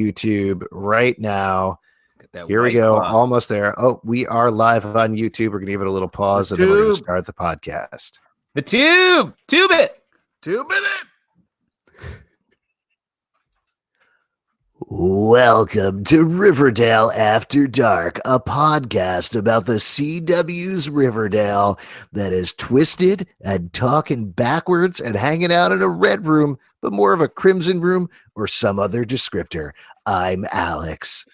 YouTube right now. Here we go. Almost there. Oh, we are live on YouTube. We're going to give it a little pause, and then we're going to start the podcast. The tube. Tube it. Tube it. Welcome to Riverdale After Dark, a podcast about the CW's Riverdale that is twisted and talking backwards and hanging out in a red room, but more of a crimson room or some other descriptor. I'm Alex.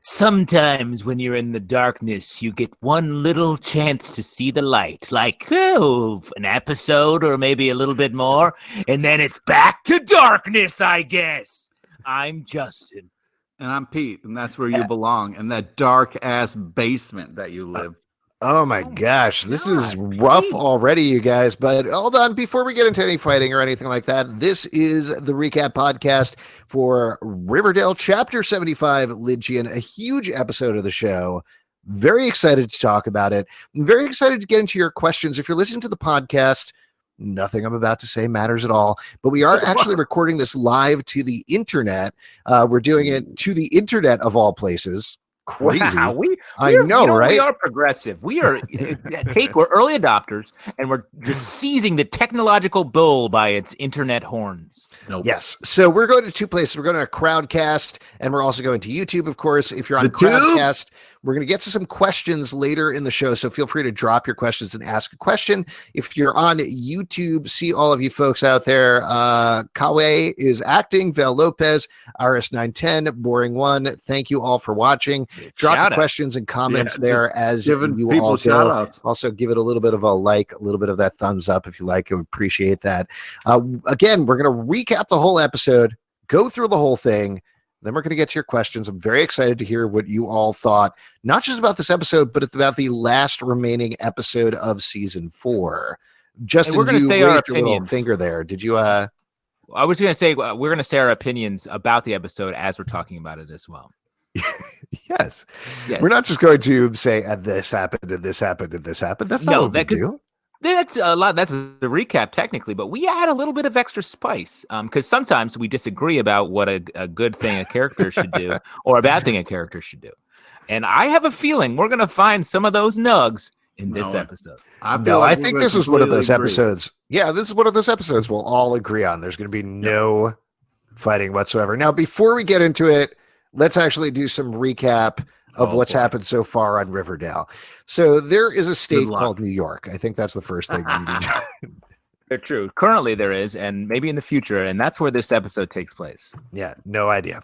Sometimes when you're in the darkness, you get one little chance to see the light, like an episode or maybe a little bit more, and then it's back to darkness, I guess. I'm Justin. And I'm Pete, and that's where you belong, in that dark-ass basement that you live. Oh my gosh, this is rough already, you guys, but hold on, before we get into any fighting or anything like that, this is the recap podcast for Riverdale Chapter 75, Lynchian, a huge episode of the show. Very excited to talk about it. I'm very excited to get into your questions. If you're listening to the podcast, nothing I'm about to say matters at all, but we are actually recording this live to the internet. We're doing it to the internet of all places. Crazy. Wow, I know, right? We are progressive. We are we're early adopters, and we're just seizing the technological bull by its internet horns. Nope. Yes. So we're going to two places. We're going to Crowdcast, and we're also going to YouTube, of course. If you're on Crowdcast, we're going to get to some questions later in the show, so feel free to drop your questions and ask a question. If you're on YouTube, see all of you folks out there. Kawe is acting, Val Lopez, RS910, Boring One. Thank you all for watching. Drop your questions and comments there as you all go. Also, give it a little bit of a like, a little bit of that thumbs up if you like. I would appreciate that. Again, we're going to recap the whole episode, go through the whole thing. Then we're going to get to your questions. I'm very excited to hear what you all thought, not just about this episode, but about the last remaining episode of season 4. Justin, we're going to say our opinions. Finger there. Did you? I was going to say we're going to say our opinions about the episode as we're talking about it as well. Yes. We're not just going to say, and this happened, and this happened, and this happened. That's not what we do. That's a lot. That's the recap technically, but we add a little bit of extra spice because sometimes we disagree about what a good thing a character should do or a bad thing a character should do. And I have a feeling we're going to find some of those nugs in this episode. I think this is one of those episodes. Yeah, this is one of those episodes we'll all agree on. There's going to be no fighting whatsoever. Now, before we get into it, let's actually do some recap of what's happened so far on Riverdale. So there is a state called New York. I think that's the first thing you need to They're true. Currently there is, and maybe in the future, and that's where this episode takes place. Yeah, no idea.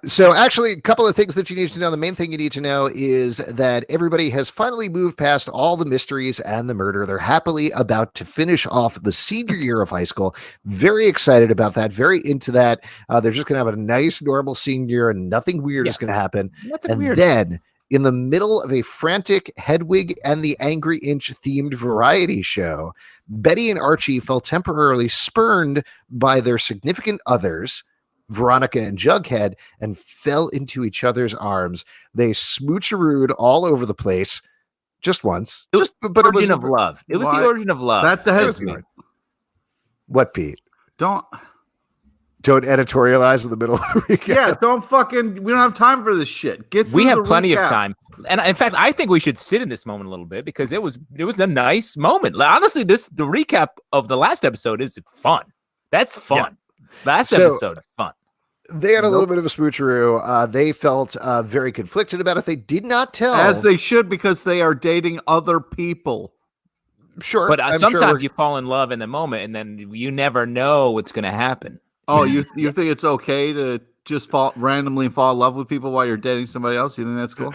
So actually, a couple of things that you need to know. The main thing you need to know is that everybody has finally moved past all the mysteries and the murder. They're happily about to finish off the senior year of high school. Very excited about that. Very into that. They're just going to have a nice, normal senior year, and nothing weird is going to happen. Then, in the middle of a frantic Hedwig and the Angry Inch themed variety show, Betty and Archie felt temporarily spurned by their significant others, Veronica and Jughead, and fell into each other's arms. They smoocherooed all over the place just once. But it was the origin of love. It was the origin of love. That's the husband. What, Pete? Don't editorialize in the middle of the recap. Yeah, we don't have time for this shit. We have plenty of time. And in fact, I think we should sit in this moment a little bit because it was a nice moment. Honestly, the recap of the last episode is fun. That's fun. Yeah. Last episode is fun. They had a little bit of a smoocheroo. They felt very conflicted about it. They did not tell. As they should, because they are dating other people. Sure. But sometimes you fall in love in the moment and then you never know what's going to happen. Oh, you think it's okay to just randomly fall in love with people while you're dating somebody else? You think that's cool?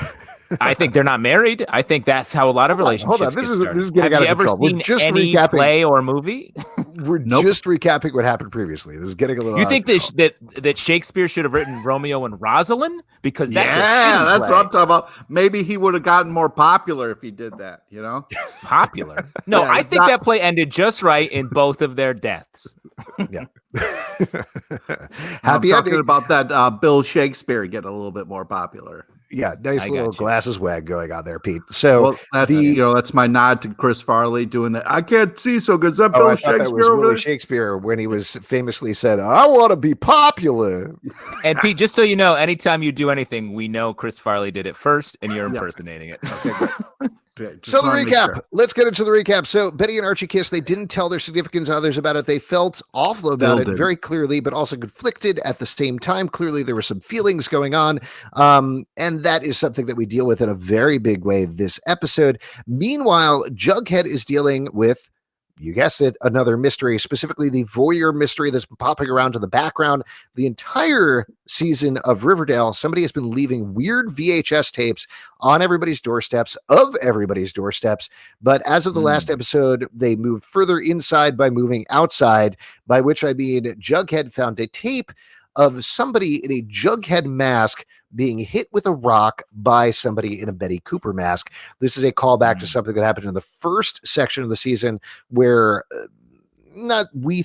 I think they're not married. I think that's how a lot of relationships. Hold on, this is getting out of control. Have you ever seen any play or movie? We're just recapping what happened previously. This is getting a little. You think that Shakespeare should have written Romeo and Rosalind because that's that's what I'm talking about. Maybe he would have gotten more popular if he did that. You know, popular. No, I think that play ended just right in both of their deaths. Yeah. I'm talking about that Bill Shakespeare getting a little bit more popular. Yeah, nice I little got you. glasses wag going on there, Pete. So that's my nod to Chris Farley doing that. I can't see so good. Is that Bill I thought that was Shakespeare over Willie there? Shakespeare when he was famously said, "I want to be popular." And Pete, just so you know, anytime you do anything, we know Chris Farley did it first, and you're impersonating it. Okay, great. So the recap. Let's get into the recap. So Betty and Archie kiss. They didn't tell their significant others about it. They felt awful about it very clearly, but also conflicted at the same time. Clearly, there were some feelings going on. And that is something that we deal with in a very big way this episode. Meanwhile, Jughead is dealing with, you guessed it, another mystery, specifically the voyeur mystery that's been popping around in the background. The entire season of Riverdale, somebody has been leaving weird VHS tapes on everybody's doorsteps, But as of the last episode, they moved further inside by moving outside, by which I mean Jughead found a tape of somebody in a Jughead mask being hit with a rock by somebody in a Betty Cooper mask. This is a callback to something that happened in the first section of the season where we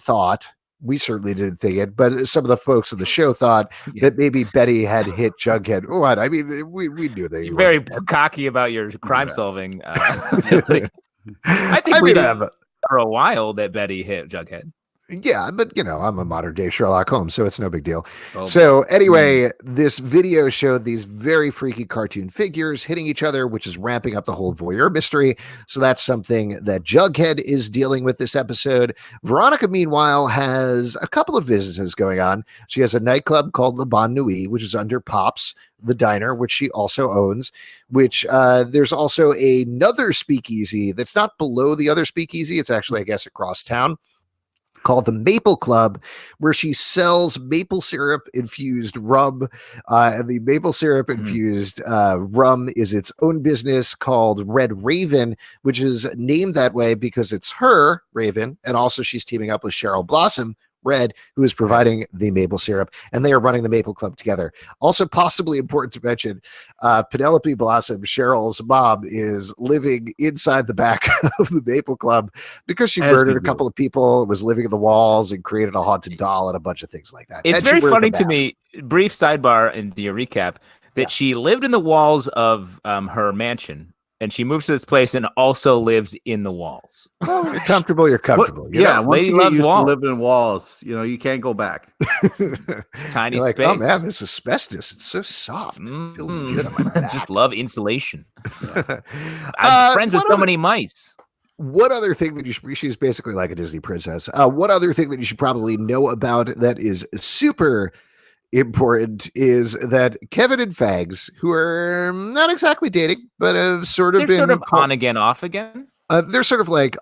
certainly didn't think it, but some of the folks of the show thought that maybe Betty had hit Jughead. What? I mean, we knew that. You're very cocky about your crime solving. I think we have for a while that Betty hit Jughead. Yeah, but I'm a modern day Sherlock Holmes, so it's no big deal. So anyway, this video showed these very freaky cartoon figures hitting each other, which is ramping up the whole voyeur mystery. So that's something that Jughead is dealing with this episode. Veronica, meanwhile, has a couple of businesses going on. She has a nightclub called Le Bon Nuit, which is under Pops, the diner, which she also owns, which there's also another speakeasy that's not below the other speakeasy. It's actually, I guess, across town, called the Maple Club, where she sells maple syrup infused rum. And the maple syrup infused rum is its own business called Red Raven, which is named that way because it's her, Raven, and also she's teaming up with Cheryl Blossom, Red, who is providing the maple syrup, and they are running the Maple Club together. Also, possibly important to mention, Penelope Blossom, Cheryl's mom, is living inside the back of the Maple Club because she murdered a couple of people, was living in the walls, and created a haunted doll and a bunch of things like that. It's very funny to me, brief sidebar in your recap, that she lived in the walls of her mansion. And she moves to this place and also lives in the walls. Well, you're comfortable. Once you get used to living in walls, you can't go back. Tiny space. Like, oh man, this asbestos. It's so soft. It feels good on my back. Just love insulation. I'm friends with so many mice. What other thing that she's basically like a Disney princess. What other thing that you should probably know about that is super important is that Kevin and Fags, who are not exactly dating, but have sort of been on again, off again. They're sort of like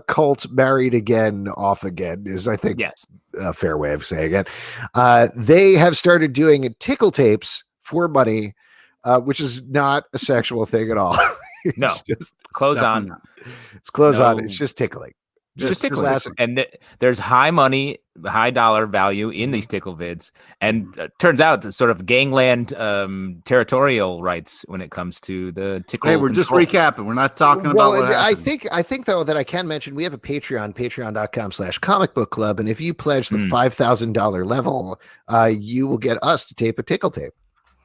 cult married again, off again is, I think, a fair way of saying it. They have started doing tickle tapes for money, which is not a sexual thing at all. No, just clothes on. It's clothes on. It's just tickling. Just tickle. And there's high money, high dollar value in these tickle vids, and turns out it's sort of gangland territorial rights when it comes to the tickle. Hey, we're just recapping. We're not talking about what happened. I think though that I can mention we have a Patreon, patreon.com/comicbookclub, and if you pledge the $5,000 level, you will get us to tape a tickle tape.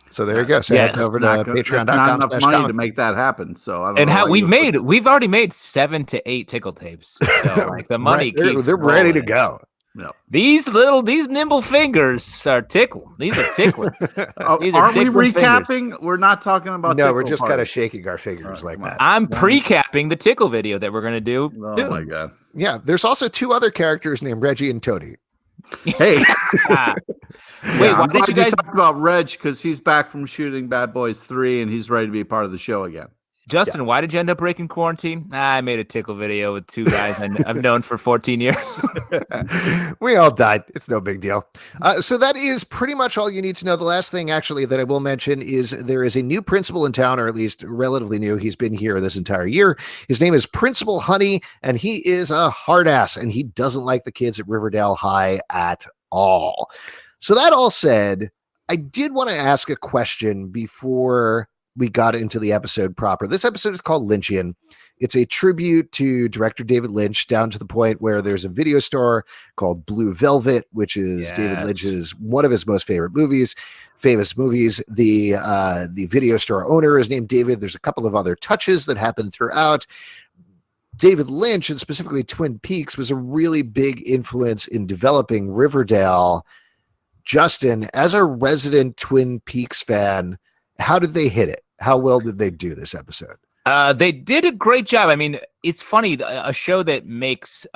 So there you go. So head over to patreon.com. Not enough money to make that happen. So I don't and know how we've already made 7 to 8 tickle tapes. So like the money keeps they're ready to go. No. These nimble fingers are tickle. These are tickling. Aren't we recapping? Fingers. We're not talking about. No, we're just kind of shaking our fingers like that. I'm pre-capping the tickle video that we're going to do. Oh my god! Yeah, there's also 2 other characters named Reggie and Toni. Hey, wait, why did you guys talk about Reg? Because he's back from shooting Bad Boys 3 and he's ready to be a part of the show again. Justin, why did you end up breaking quarantine? I made a tickle video with 2 guys I've known for 14 years. We all died. It's no big deal. So that is pretty much all you need to know. The last thing, actually, that I will mention is there is a new principal in town, or at least relatively new. He's been here this entire year. His name is Principal Honey, and he is a hard ass, and he doesn't like the kids at Riverdale High at all. So that all said, I did want to ask a question before we got into the episode proper. This episode is called Lynchian. It's a tribute to director David Lynch, down to the point where there's a video store called Blue Velvet, which is David Lynch's one of his most famous movies. The video store owner is named David. There's a couple of other touches that happen throughout. David Lynch, and specifically Twin Peaks, was a really big influence in developing Riverdale. Justin, as a resident Twin Peaks fan, how did they hit it? How well did they do this episode? They did a great job. I mean, it's funny, a show that makes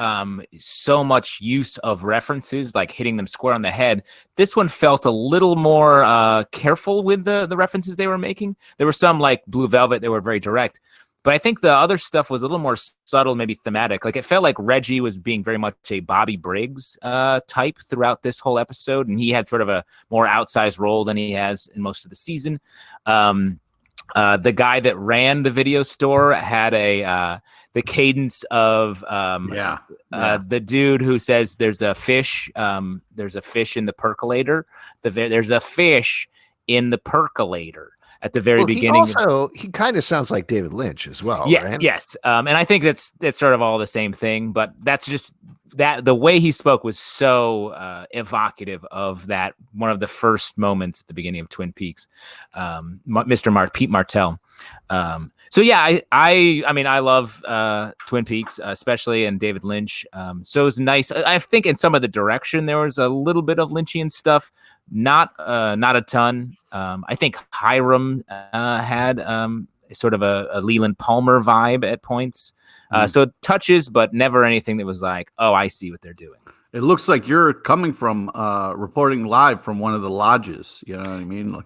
so much use of references, like hitting them square on the head. This one felt a little more careful with the references they were making. There were some, like Blue Velvet, they were very direct. But I think the other stuff was a little more subtle, maybe thematic. Like, it felt like Reggie was being very much a Bobby Briggs type throughout this whole episode. And he had sort of a more outsized role than he has in most of the season. The guy that ran the video store had the cadence of the dude who says there's a fish in the percolator. There's a fish in the percolator at the very beginning. He kind of sounds like David Lynch as well. Yeah, right? Yes. And I think that's sort of all the same thing, but that's just that the way he spoke was so evocative of that one of the first moments at the beginning of Twin Peaks, Pete Martell. So yeah, I mean, I love Twin Peaks, especially, and David Lynch. So it was nice. I think in some of the direction there was a little bit of Lynchian stuff, not a ton. I think Hiram had sort of a Leland Palmer vibe at points. So it touches, but never anything that was like, oh, I see what they're doing. It looks like you're coming from reporting live from one of the lodges. You know what I mean?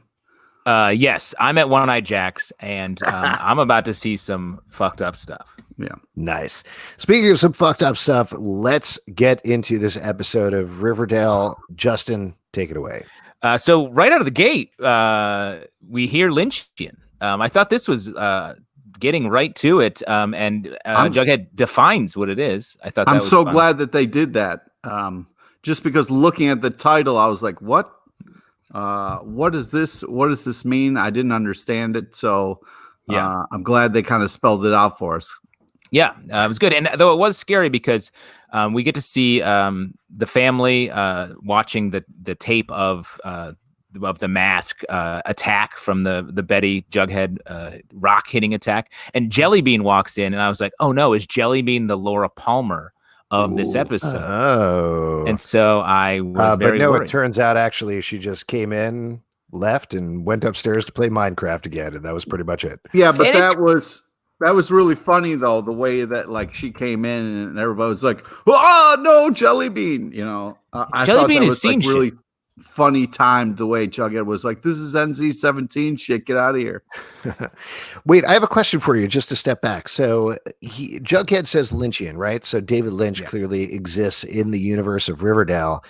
Yes, I'm at One Eye Jack's, and I'm about to see some fucked up stuff. Yeah. Nice. Speaking of some fucked up stuff, let's get into this episode of Riverdale. Justin, take it away. So right out of the gate, we hear Lynchian. I thought this was getting right to it, and Jughead defines what it is. I thought that was fun. Glad that they did that. Just because looking at the title, I was like, "What? What is this? What does this mean?" I didn't understand it, so I'm glad they kind of spelled it out for us. Yeah, it was good, and though it was scary because we get to see the family watching the tape of the mask attack from the Betty Jughead rock hitting attack, and Jellybean walks in, and I was like, oh no, is Jellybean the Laura Palmer of this episode? Oh, and so I was very worried. It turns out actually she just came in, left, and went upstairs to play Minecraft again, and that was pretty much it. Yeah, but that was really funny though, the way that like she came in and everybody was like, oh no, Jellybean, you know. I thought that was like really funny time, the way Jughead was like, this is NC-17 shit, get out of here. Wait, I have a question for you, just to step back. So Jughead says Lynchian, right? So David Lynch clearly exists in the universe of Riverdale.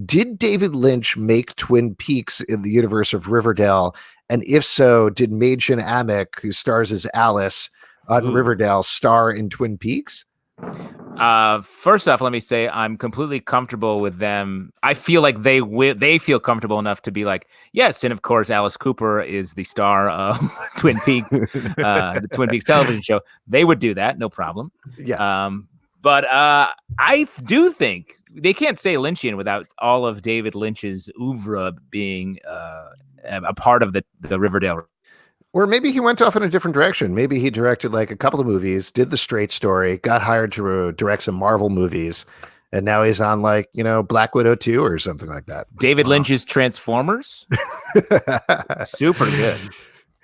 Did David Lynch make Twin Peaks in the universe of Riverdale? And if so, did Machen Amick, who stars as Alice on Riverdale, star in Twin Peaks? First off, let me say I'm completely comfortable with them. I feel like they feel comfortable enough to be like, yes, and of course Alice Cooper is the star of Twin Peaks, the Twin Peaks television show. They would do that, no problem. Yeah. But I do think they can't say Lynchian without all of David Lynch's oeuvre being a part of the Riverdale. Or maybe he went off in a different direction. Maybe he directed like a couple of movies, did The Straight Story, got hired to direct some Marvel movies, and now he's on like, Black Widow 2 or something like that. David Lynch's Transformers. Super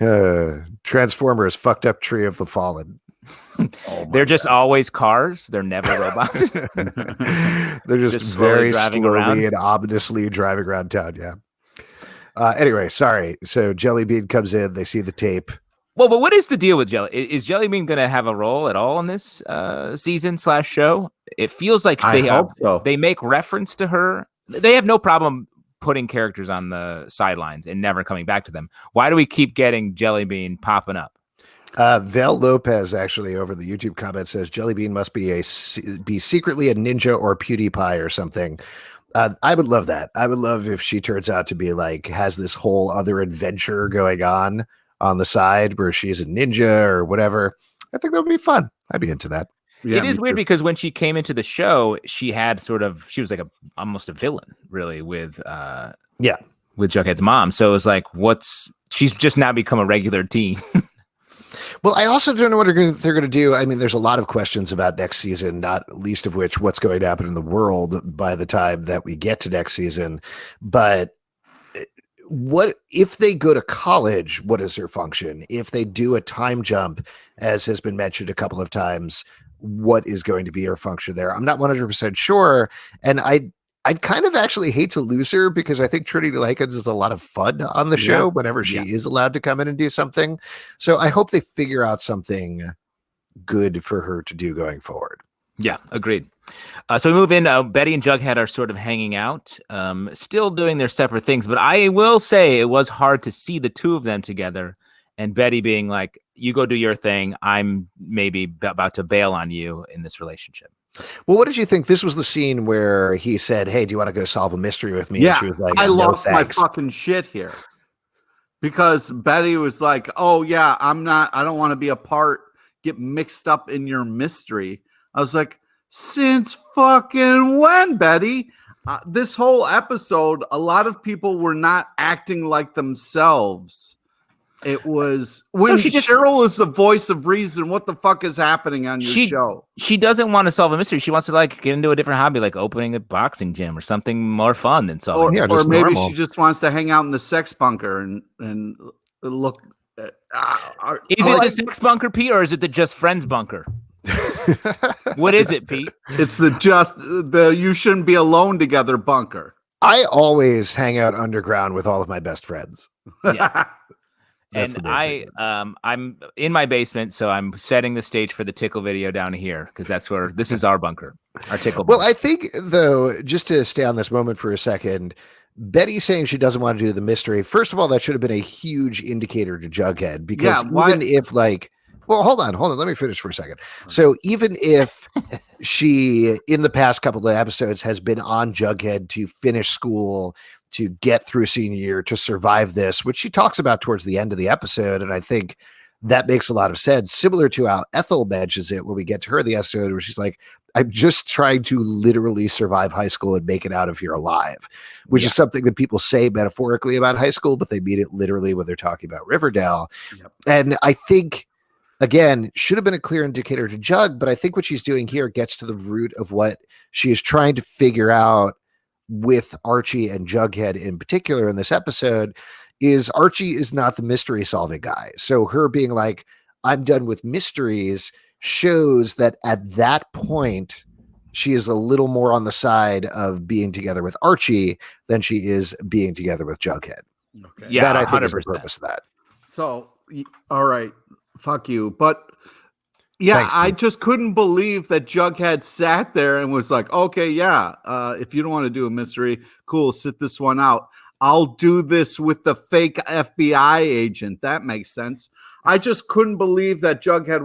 good. Transformers, fucked up Tree of the Fallen. They're just always cars. They're never robots. They're just very slowly and ominously driving around town. Yeah. Anyway, sorry. So Jellybean comes in. They see the tape. Well, but what is the deal with Jelly? Is Jellybean going to have a role at all in this season/show? It feels like they make reference to her. They have no problem putting characters on the sidelines and never coming back to them. Why do we keep getting Jellybean popping up? Val Lopez actually over the YouTube comment says Jellybean must be secretly a ninja or PewDiePie or something. I would love that. I would love if she turns out to be like, has this whole other adventure going on on the side where she's a ninja or whatever. I think that would be fun. I'd be into that. Yeah, it is weird because when she came into the show, she was like almost a villain, really, with Jughead's mom. So it was like, she's just now become a regular teen. Well, I also don't know what they're going to do. I mean, there's a lot of questions about next season, not least of which what's going to happen in the world by the time that we get to next season. But what if they go to college? What is their function? If they do a time jump, as has been mentioned a couple of times, what is going to be her function there? I'm not 100% sure. And I'd kind of actually hate to lose her because I think Trinity Likens is a lot of fun on the show whenever she is allowed to come in and do something. So I hope they figure out something good for her to do going forward. Yeah, agreed. So we move in. Betty and Jughead are sort of hanging out, still doing their separate things. But I will say it was hard to see the two of them together. And Betty being like, you go do your thing. I'm maybe about to bail on you in this relationship. Well, what did you think? This was the scene where he said, hey, do you want to go solve a mystery with me? Yeah, and she was like, I lost my thanks. fucking shit here. Because Betty was like, oh, yeah, I don't want to be a part, get mixed up in your mystery. I was like, since fucking when, Betty? This whole episode, a lot of people were not acting like themselves. It was when Cheryl is the voice of reason. What the fuck is happening on your show? She doesn't want to solve a mystery. She wants to like get into a different hobby, like opening a boxing gym or something more fun than solving. Or maybe she just wants to hang out in the sex bunker and look. Is it the sex bunker, Pete, or is it the just friends bunker? What is it, Pete? It's the you shouldn't be alone together bunker. I always hang out underground with all of my best friends. Yeah. And I'm in my basement, so I'm setting the stage for the Tickle video down here because this is our bunker, our Tickle bunker. Well, I think, though, just to stay on this moment for a second, Betty saying she doesn't want to do the mystery. First of all, that should have been a huge indicator to Jughead because even if hold on, let me finish for a second. So even if she, in the past couple of episodes, has been on Jughead to finish school, to get through senior year, to survive this, which she talks about towards the end of the episode. And I think that makes a lot of sense, similar to how Ethel mentions it when we get to her in the episode where she's like, I'm just trying to literally survive high school and make it out of here alive, which is something that people say metaphorically about high school, but they mean it literally when they're talking about Riverdale. Yep. And I think, again, should have been a clear indicator to Jug, but I think what she's doing here gets to the root of what she is trying to figure out with Archie and Jughead in particular in this episode. Is Archie is not the mystery solving guy. So her being like, I'm done with mysteries shows that at that point, she is a little more on the side of being together with Archie than she is being together with Jughead. Okay. Yeah, that I think 100%. is the purpose of that. So, all right, fuck you. But yeah, thanks, I just couldn't believe that Jughead sat there and was like, okay, yeah, if you don't want to do a mystery, cool, sit this one out. I'll do this with the fake FBI agent. That makes sense. I just couldn't believe that Jughead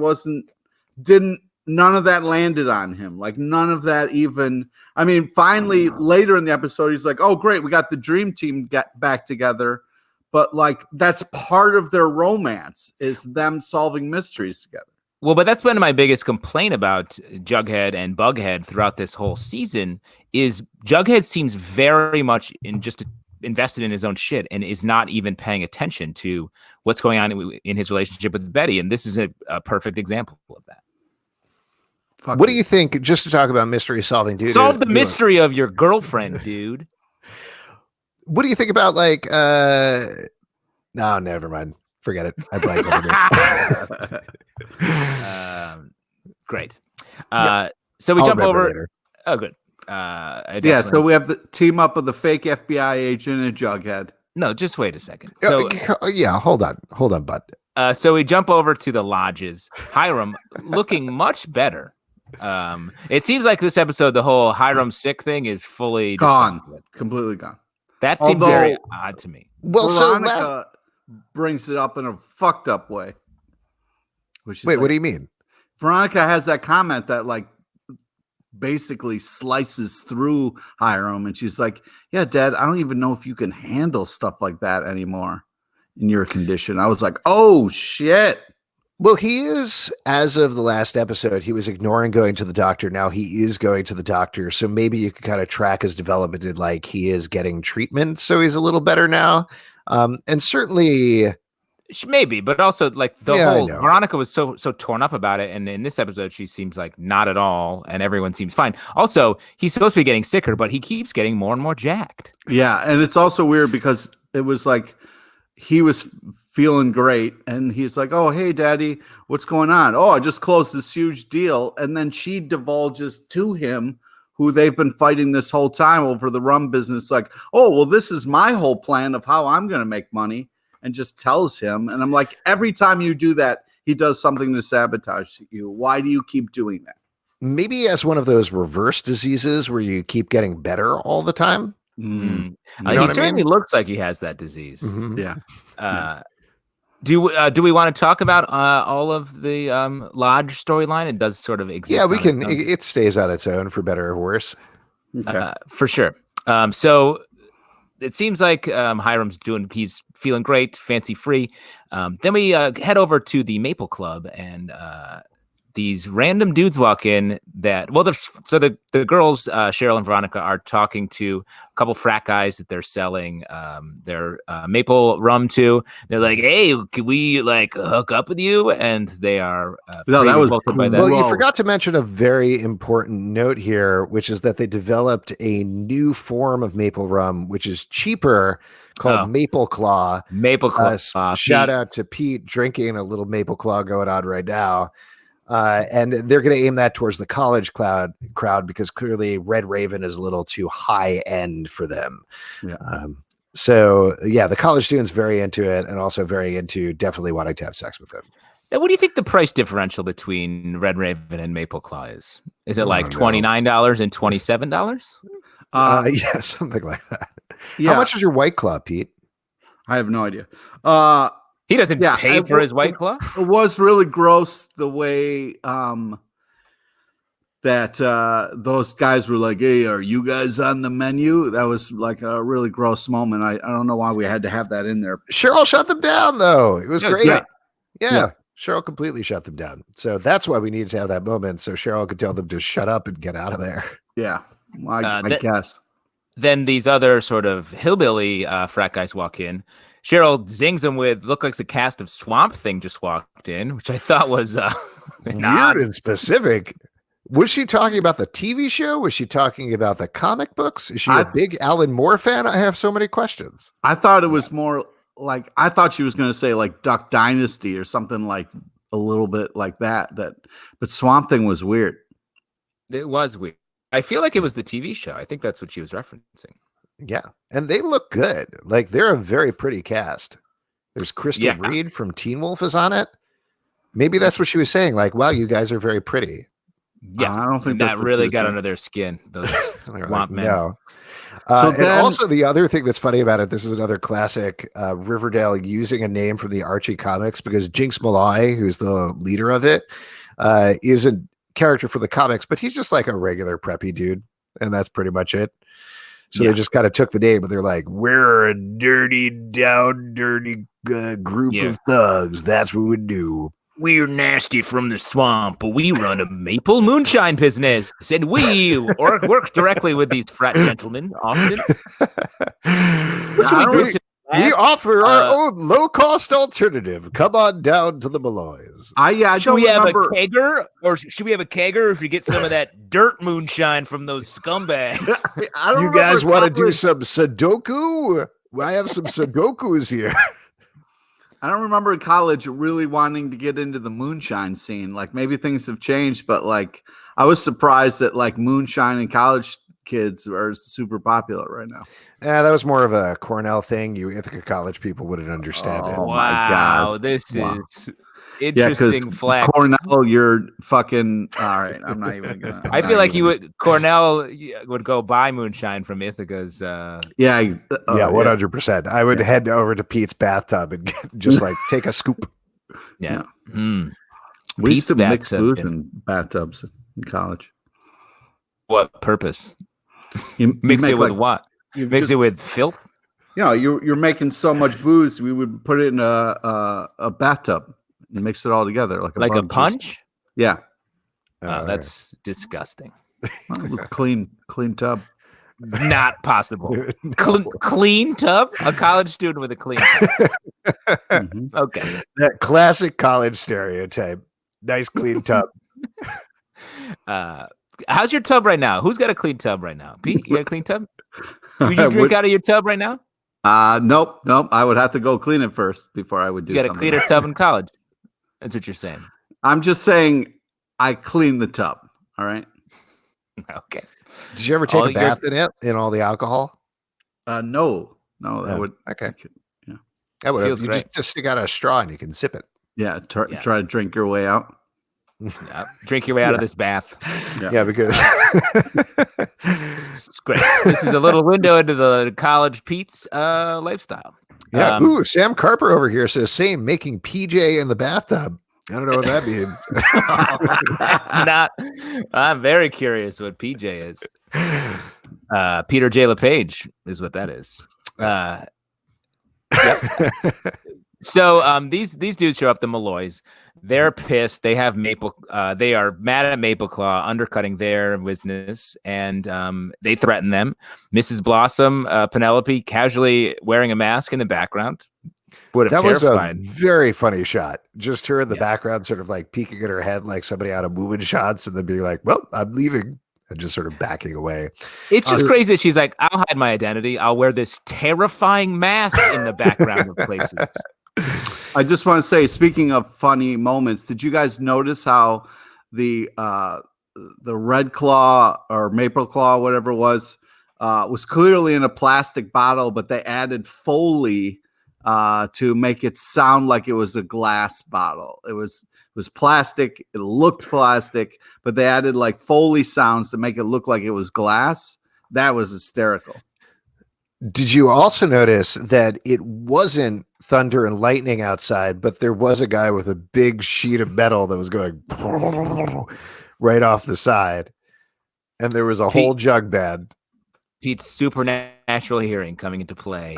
none of that landed on him. Like none of that even, I mean, finally later in the episode, he's like, oh, great, we got the dream team back together. But like, that's part of their romance is them solving mysteries together. Well, but that's been my biggest complaint about Jughead and Bughead throughout this whole season is Jughead seems very much invested in his own shit and is not even paying attention to what's going on in his relationship with Betty. And this is a perfect example of that. What do you think, just to talk about mystery solving, dude? Solve the mystery of your girlfriend, dude. What do you think about like, no, never mind. Forget it. I blanked over it. Great. So we jump over. Later. Oh, good. So we have the team up of the fake FBI agent and Jughead. No, just wait a second. So hold on, bud. So we jump over to the lodges. Hiram looking much better. It seems like this episode, the whole Hiram sick thing is fully gone, completely gone. That seems very odd to me. Well, Veronica brings it up in a fucked up way. Wait, what do you mean? Veronica has that comment that like basically slices through Hiram, and she's like, "Yeah, Dad, I don't even know if you can handle stuff like that anymore." in your condition. I was like, oh shit. Well, he is, as of the last episode, he was ignoring going to the doctor. Now he is going to the doctor. So maybe you could kind of track his development in like he is getting treatment. So he's a little better now. And certainly maybe, but also like the whole Veronica was so torn up about it. And in this episode, she seems like not at all. And everyone seems fine. Also, he's supposed to be getting sicker, but he keeps getting more and more jacked. Yeah. And it's also weird because it was like he was feeling great. And he's like, oh, hey, daddy, what's going on? Oh, I just closed this huge deal. And then she divulges to him who they've been fighting this whole time over the rum business. Like, oh, well, this is my whole plan of how I'm going to make money. And just tells him. And I'm like, every time you do that, he does something to sabotage you. Why do you keep doing that? Maybe he has one of those reverse diseases where you keep getting better all the time. Mm. He certainly looks like he has that disease. Mm-hmm. Yeah. Do we want to talk about all of the Lodge storyline? It does sort of exist. Yeah, we can. It stays on its own for better or worse. Okay. For sure. So it seems like Hiram's he's feeling great, fancy free. Then we head over to the Maple Club, and these random dudes walk in the girls, Cheryl and Veronica, are talking to a couple frat guys that they're selling their maple rum to. They're like, hey, can we like hook up with you? And they are that was cool. By that. Well, you forgot to mention a very important note here, which is that they developed a new form of maple rum, which is cheaper, called Maple Claw. Maple Claw. Shout out to Pete drinking a little Maple Claw going on right now. And they're going to aim that towards the college crowd because clearly Red Raven is a little too high end for them. Yeah. So the college students very into it and also very into definitely wanting to have sex with him. Now, what do you think the price differential between Red Raven and Maple Claw is? Is it like $29 and $27? Yeah, something like that. Yeah. How much is your White Claw, Pete? I have no idea. He doesn't pay for his White Claw. It was really gross the way that those guys were like, hey, are you guys on the menu? That was like a really gross moment. I don't know why we had to have that in there. Cheryl shut them down, though. It was great. Yeah. Cheryl completely shut them down. So that's why we needed to have that moment so Cheryl could tell them to shut up and get out of there. Yeah, I guess. Then these other sort of hillbilly frat guys walk in. Cheryl zings them with, look like the cast of Swamp Thing just walked in, which I thought was weird and specific. Was she talking about the TV show? Was she talking about the comic books? Is she a big Alan Moore fan? I have so many questions. I thought it was more like, I thought she was going to say like Duck Dynasty or something like a little bit like that. But Swamp Thing was weird. It was weird. I feel like it was the TV show. I think that's what she was referencing. Yeah, and they look good. Like, they're a very pretty cast. There's Crystal Reed from Teen Wolf is on it. Maybe that's what she was saying. Like, wow, you guys are very pretty. Yeah, I don't think that really got under their skin. Those swamp men. No. And also the other thing that's funny about it, this is another classic Riverdale using a name from the Archie comics, because Jinx Malloy, who's the leader of it, is a character for the comics, but he's just like a regular preppy dude, and that's pretty much it. So they just kind of took the name, but they're like, we're a dirty group of thugs. That's what we do. We're nasty from the swamp, but we run a maple moonshine business, and we work directly with these frat gentlemen often. We offer our own low-cost alternative. Come on down to the Molloys. Should we have a kegger, or should we have a kegger if we get some of that dirt moonshine from those scumbags? You guys want to do some Sudoku? I have some Sudokus here. I don't remember in college really wanting to get into the moonshine scene. Like, maybe things have changed, but like, I was surprised that like moonshine in college kids are super popular right now. Yeah, that was more of a Cornell thing. You Ithaca College people wouldn't understand it. Oh my God. This is interesting flex. Cornell, you're fucking all right. I'm not even gonna. I feel like Cornell would go buy moonshine from Ithaca's. 100%. I would head over to Pete's bathtub and just like take a scoop. Yeah. We used to mix booze in bathtubs in college. What purpose? You mix it with what? You mix it with filth? you're making so much booze, we would put it in a bathtub and mix it all together like a punch. Yeah. That's disgusting. Clean tub. Not possible. Clean tub? A college student with a clean tub. Mm-hmm. Okay. That classic college stereotype. Nice clean tub. How's your tub right now? Who's got a clean tub right now? Pete, you got a clean tub? Would you drink out of your tub right now? Nope. I would have to go clean it first before I would do something. You got a cleaner tub in college. That's what you're saying. I'm just saying I clean the tub. All right. Okay. Did you ever take a bath in it, in all the alcohol? No. That would. Okay. Yeah. That would. You just stick out a straw and you can sip it. Yeah. Try to drink your way out. Yeah, drink your way out of this bath. Yeah, because it's great. This is a little window into the college Pete's lifestyle. Yeah. Sam Carper over here says same, making PJ in the bathtub. I don't know what that means. I'm very curious what PJ is. Peter J. LePage is what that is. Yep. So these dudes show up, the Molloys. They're pissed. They have they are mad at Mapleclaw undercutting their business, and they threaten them. Mrs. Blossom, Penelope, casually wearing a mask in the background. That was a very funny shot. Just her in the background, sort of like peeking at her head like somebody out of moving shots, and then being like, well, I'm leaving, and just sort of backing away. It's just crazy that she's like, I'll hide my identity. I'll wear this terrifying mask in the background of places. I just want to say, speaking of funny moments, did you guys notice how the Red Claw or Maple Claw, whatever it was clearly in a plastic bottle, but they added Foley to make it sound like it was a glass bottle. It was plastic. It looked plastic, but they added like Foley sounds to make it look like it was glass. That was hysterical. Did you also notice that it wasn't thunder and lightning outside, but there was a guy with a big sheet of metal that was going right off the side, and there was a whole jug band. Pete's supernatural hearing coming into play.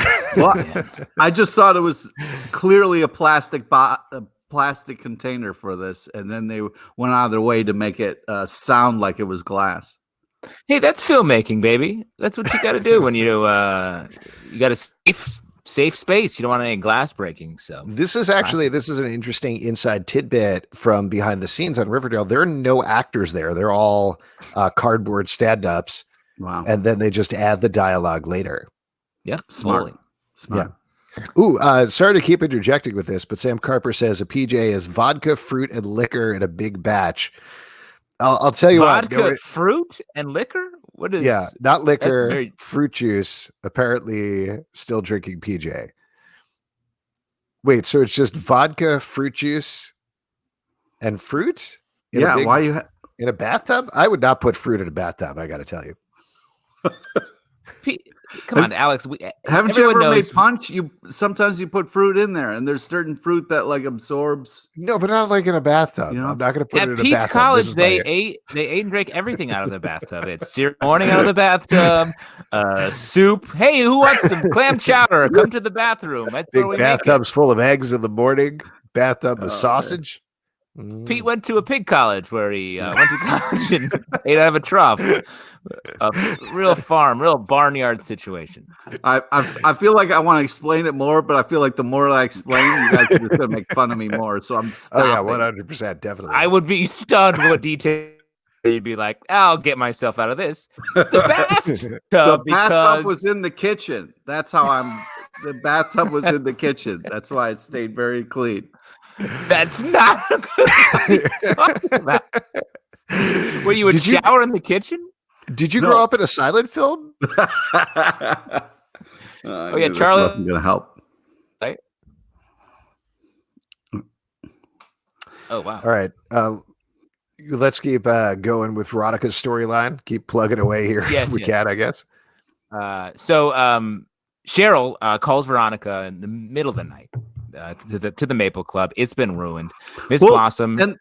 I just thought it was clearly a plastic container for this, and then they went out of their way to make it sound like it was glass. Hey, that's filmmaking, baby. That's what you got to do when you got a safe space. You don't want any glass breaking. So this is an interesting inside tidbit from behind the scenes on Riverdale. There are no actors there. They're all cardboard stand-ups. Wow. And then they just add the dialogue later. Yeah. Smart. Yeah. Ooh, sorry to keep interjecting with this, but Sam Carper says a PJ is vodka, fruit, and liquor in a big batch. I'll tell you vodka, fruit, and liquor? What is? Yeah, not liquor, fruit juice. Apparently, still drinking PJ. Wait, so it's just vodka, fruit juice, and fruit? Why you in a bathtub? I would not put fruit in a bathtub. I got to tell you. Come on, Alex. Haven't you ever made punch? Sometimes you put fruit in there, and there's certain fruit that like absorbs. No, but not like in a bathtub. I'm not going to put it in a bathtub. At Pete's college, they ate and drank everything out of the bathtub. It's cereal morning out of the bathtub, soup. Hey, who wants some clam chowder? Come to the bathroom. Big bathtubs full of eggs in the morning. Bathtub with sausage. Pete went to a pig college where he went to college and ate out of a trough. A real farm, real barnyard situation. I feel like I want to explain it more, but I feel like the more I explain, you guys are just going to make fun of me more. So I'm stopping. Oh yeah, 100%, definitely. I would be stunned what detail you'd be like, I'll get myself out of this. The bathtub was in the kitchen. That's how the bathtub was in the kitchen. That's why it stayed very clean. That's not a good thing to talk about. Where you would shower in the kitchen? Did you grow up in a silent film? Yeah, Charlie. Nothing gonna help. Right? Oh wow! All right, let's keep going with Veronica's storyline. Keep plugging away here. Yes, we can, I guess. So Cheryl calls Veronica in the middle of the night to the Maple Club. It's been ruined. Blossom.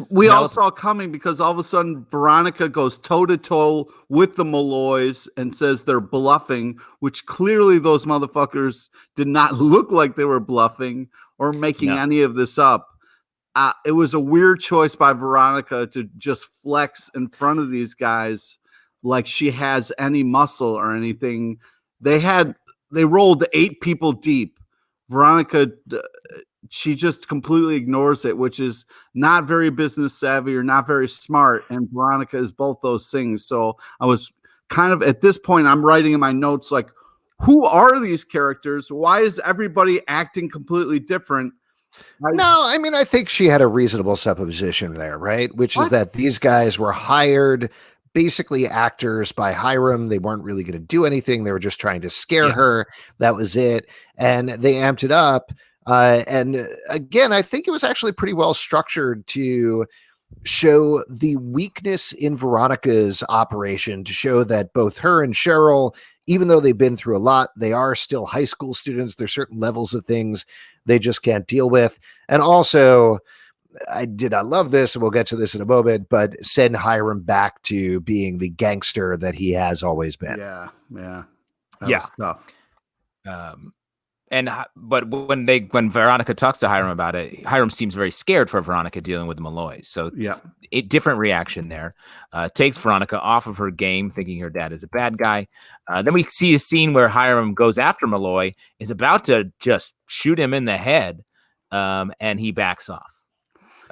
we all saw coming, because all of a sudden Veronica goes toe to toe with the Molloys and says they're bluffing, which clearly those motherfuckers did not look like they were bluffing or making any of this up. It was a weird choice by Veronica to just flex in front of these guys like she has any muscle or anything. They rolled 8 people deep. Veronica, she just completely ignores it, which is not very business savvy or not very smart. And Veronica is both those things. So I was kind of, at this point, I'm writing in my notes, like, who are these characters? Why is everybody acting completely different? I think she had a reasonable supposition there, right? Which is that these guys were hired, basically actors by Hiram. They weren't really going to do anything. They were just trying to scare her. That was it. And they amped it up. And again, I think it was actually pretty well structured to show the weakness in Veronica's operation, to show that both her and Cheryl, even though they've been through a lot, they are still high school students. There's certain levels of things they just can't deal with. And also, I did not love this, and we'll get to this in a moment, but send Hiram back to being the gangster that he has always been. Yeah. That was tough. But when Veronica talks to Hiram about it, Hiram seems very scared for Veronica dealing with the Molloys. So different reaction there. Takes Veronica off of her game, thinking her dad is a bad guy. Then we see a scene where Hiram goes after Molloy, is about to just shoot him in the head, and he backs off.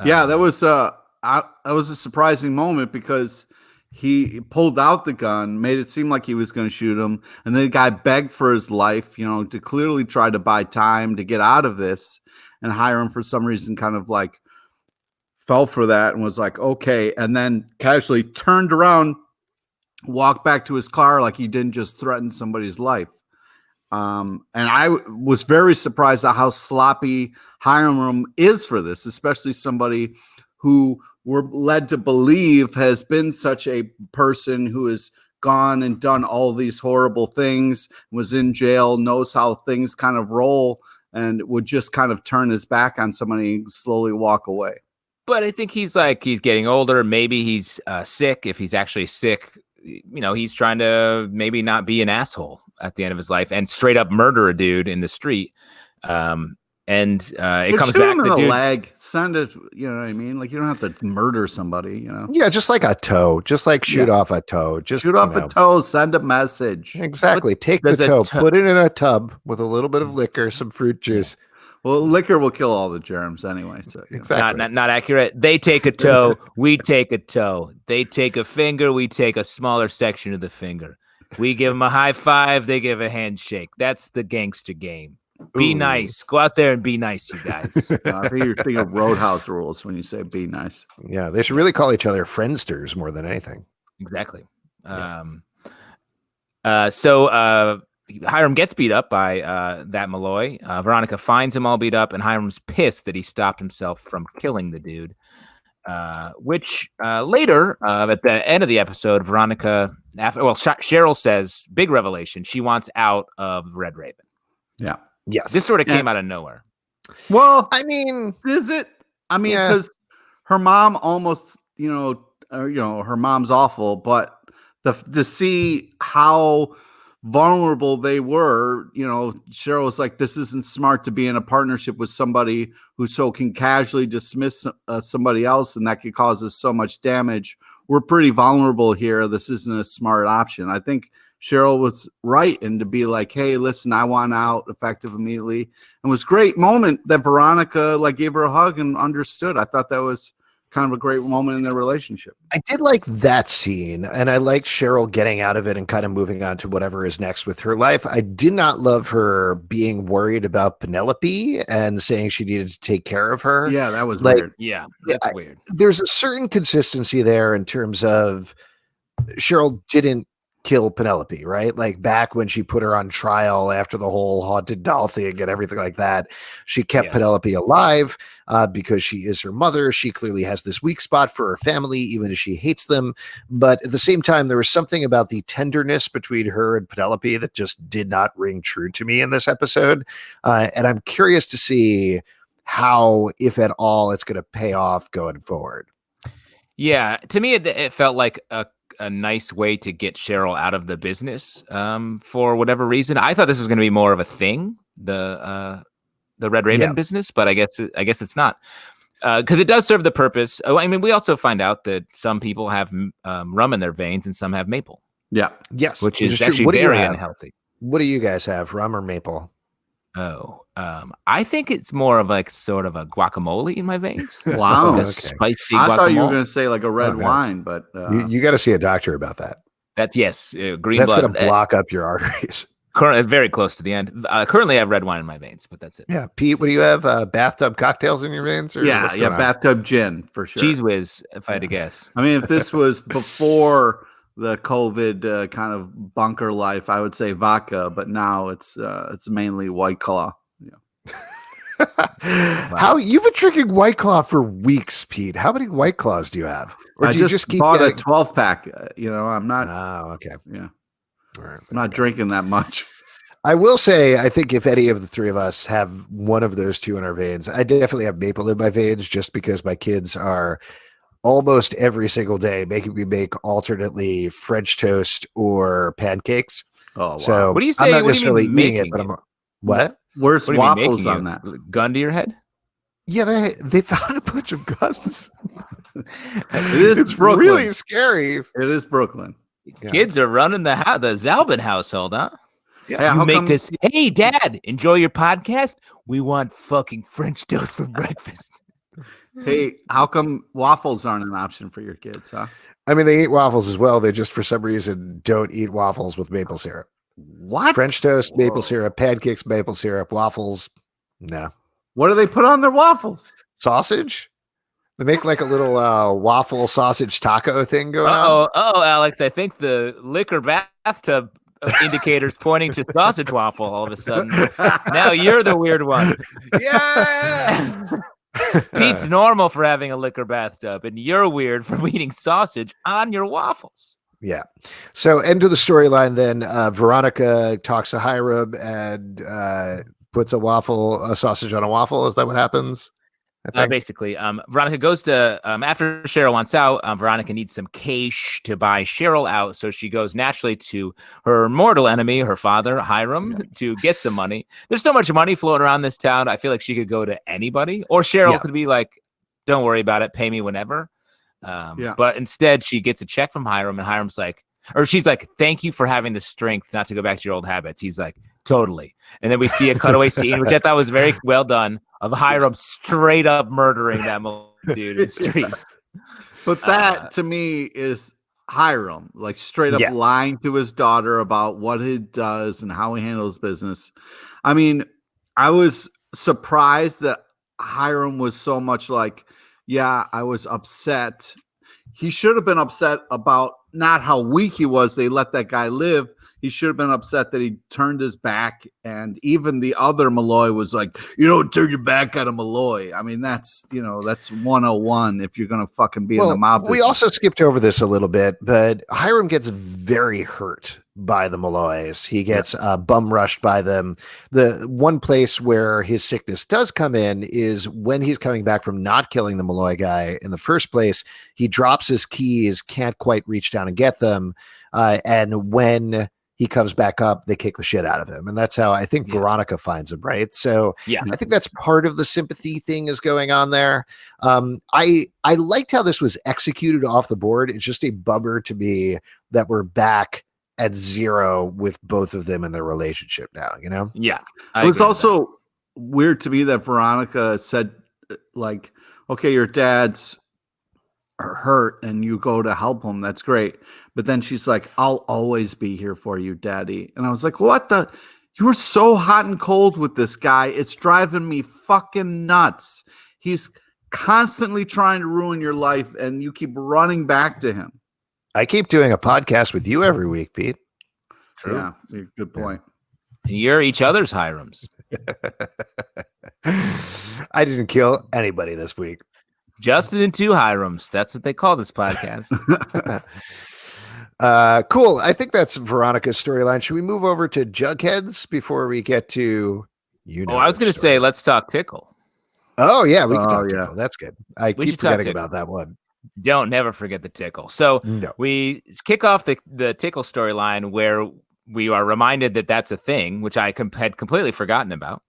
That was a surprising moment, because he pulled out the gun, made it seem like he was going to shoot him, and then the guy begged for his life, to clearly try to buy time to get out of this. And Hiram, for some reason, kind of like fell for that and was like, okay, and then casually turned around, walked back to his car like he didn't just threaten somebody's life. And I was very surprised at how sloppy Hiram is for this, especially somebody who we're led to believe has been such a person who has gone and done all these horrible things, was in jail, knows how things kind of roll, and would just kind of turn his back on somebody and slowly walk away. But I think he's getting older. Maybe he's sick. If he's actually sick, he's trying to maybe not be an asshole at the end of his life and straight up murder a dude in the street. It comes back to the leg. Send it. You know what I mean? Like, you don't have to murder somebody. Yeah, just like a toe. Just like shoot off a toe. Just shoot off a toe. Send a message. Exactly. Take the toe, put it in a tub with a little bit of liquor, some fruit juice. Well, liquor will kill all the germs anyway. So, exactly. Not accurate. They take a toe. We take a toe. They take a finger. We take a smaller section of the finger. We give them a high five. They give a handshake. That's the gangster game. Be nice. Go out there and be nice, you guys. I think you're thinking of Roadhouse rules when you say be nice. Yeah, they should really call each other friendsters more than anything. Exactly. Yes. So Hiram gets beat up by that Molloy. Veronica finds him all beat up, and Hiram's pissed that he stopped himself from killing the dude. Which later, at the end of the episode, Veronica, Cheryl says, big revelation, she wants out of Red Raven. Yeah. Yes. This sort of came out of nowhere. Well, I mean, is it? I mean, because her mom almost, her mom's awful, but to see how vulnerable they were, Cheryl was like, this isn't smart to be in a partnership with somebody who so can casually dismiss somebody else, and that could cause us so much damage. We're pretty vulnerable here. This isn't a smart option. I think Cheryl was right, and to be like, hey, listen, I want out effective immediately. And it was a great moment that Veronica gave her a hug and understood. I thought that was kind of a great moment in their relationship. I did like that scene, and I liked Cheryl getting out of it and kind of moving on to whatever is next with her life. I did not love her being worried about Penelope and saying she needed to take care of her. Yeah, that was weird. Yeah, that's weird. There's a certain consistency there in terms of Cheryl didn't kill Penelope, right? Like back when she put her on trial after the whole haunted doll thing and everything like that, she kept Penelope alive because she is her mother. She clearly has this weak spot for her family, even as she hates them. But at the same time, there was something about the tenderness between her and Penelope that just did not ring true to me in this episode. And I'm curious to see how, if at all, it's going to pay off going forward. Yeah, to me, it felt like a nice way to get Cheryl out of the business for whatever reason. I thought this was going to be more of a thing, the Red Raven business, but I guess it's not. Because it does serve the purpose. Oh, I mean, we also find out that some people have rum in their veins and some have maple. Yeah. Yes. Which is actually very unhealthy. What do you guys have, rum or maple? Oh, I think it's more of like sort of a guacamole in my veins. Wow. Like spicy guacamole. I thought you were going to say like a red wine, but you got to see a doctor about that. That's green That's blood. Going to block up your arteries. Very close to the end. Currently, I have red wine in my veins, but that's it. Yeah, Pete, what do you have? Bathtub cocktails in your veins? Or yeah, bathtub gin for sure. Cheese whiz, if I had to guess. I mean, if this was before the COVID kind of bunker life, I would say vodka, but now it's mainly White Claw. Yeah. Wow. How you've been drinking White Claw for weeks, Pete? How many White Claws do you have? Or I do you just keep bought a 12-pack. I'm not. Oh, okay. Yeah. All right, I'm not drinking that much. I will say, I think if any of the three of us have one of those two in our veins, I definitely have maple in my veins just because my kids are almost every single day making me make alternately French toast or pancakes. Oh, wow. So what do you say? I'm not necessarily eating it, but I'm what? Where's waffles on that? Gun to your head? Yeah, they found a bunch of guns. It's Brooklyn. Really scary. It is Brooklyn. Yeah. Kids are running the Zalbin household, huh? Yeah, you make us. Hey, Dad, enjoy your podcast. We want fucking French toast for breakfast. Hey, how come waffles aren't an option for your kids, huh? I mean, they eat waffles as well. They just, for some reason, don't eat waffles with maple syrup. What? French toast, maple syrup, pancakes, maple syrup, waffles. No. What do they put on their waffles? Sausage. They make like a little waffle sausage taco thing going on. Oh, Alex, I think the liquor bathtub indicator's pointing to sausage waffle all of a sudden. Now you're the weird one. Yeah. Pete's normal for having a liquor bathtub, and you're weird for eating sausage on your waffles. Yeah. So end of the storyline then. Veronica talks to Hiram and puts a sausage on a waffle. Is that what happens? Basically, Veronica goes to after Cheryl wants out. Veronica needs some cash to buy Cheryl out, so she goes naturally to her mortal enemy, her father Hiram, to get some money. There's so much money floating around this town. I feel like she could go to anybody, or Cheryl could be like, "Don't worry about it, pay me whenever." But instead, she gets a check from Hiram, and Hiram's like, or she's like, "Thank you for having the strength not to go back to your old habits." He's like, "Totally." And then we see a cutaway scene, which I thought was very well done, of Hiram straight up murdering that dude in the street. But that to me is Hiram, like straight up lying to his daughter about what he does and how he handles business. I mean, I was surprised that Hiram was so much like, yeah, I was upset. He should have been upset about not how weak he was. They let that guy live. He should have been upset that he turned his back. And even the other Molloy was like, you don't turn your back on a Molloy. I mean, that's 101 if you're going to fucking be in the mob business. We also skipped over this a little bit, but Hiram gets very hurt by the Molloys. He gets bum rushed by them. The one place where his sickness does come in is when he's coming back from not killing the Molloy guy in the first place. He drops his keys, can't quite reach down and get them. And when he comes back up, they kick the shit out of him. And that's how I think Veronica finds him, right? So I think that's part of the sympathy thing is going on there. I liked how this was executed off the board. It's just a bummer to me that we're back at zero with both of them in their relationship now, you know? Yeah. It was also weird to me that Veronica said, like, okay, your dad's hurt and you go to help him. That's great. But then she's like, I'll always be here for you, Daddy. And I was like, what the? You were so hot and cold with this guy. It's driving me fucking nuts. He's constantly trying to ruin your life and you keep running back to him. I keep doing a podcast with you every week, Pete. True. Yeah, good point. And you're each other's Hirams. I didn't kill anybody this week. Justin and two Hirams. That's what they call this podcast. Cool. I think that's Veronica's storyline. Should we move over to Jughead's before we get to I was going to say, let's talk Tickle. Oh yeah, we can talk Tickle. That's good. I We keep forgetting about that one. Don't never forget the Tickle. So we kick off the Tickle storyline where we are reminded that that's a thing, which I had completely forgotten about.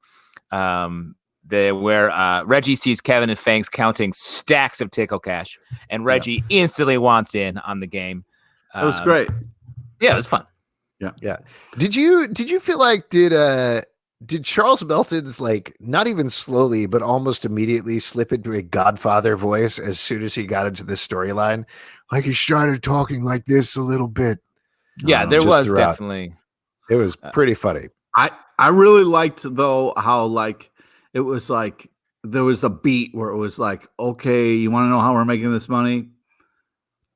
Where Reggie sees Kevin and Fangs counting stacks of Tickle cash, and Reggie instantly wants in on the game. That was great. Yeah, it was fun. Yeah. Did you feel like did Charles Melton's like not even slowly but almost immediately slip into a Godfather voice as soon as he got into this storyline? Like he started talking like this a little bit. Yeah, there was definitely. It was pretty funny. I really liked though how like it was like there was a beat where it was like, okay, you want to know how we're making this money?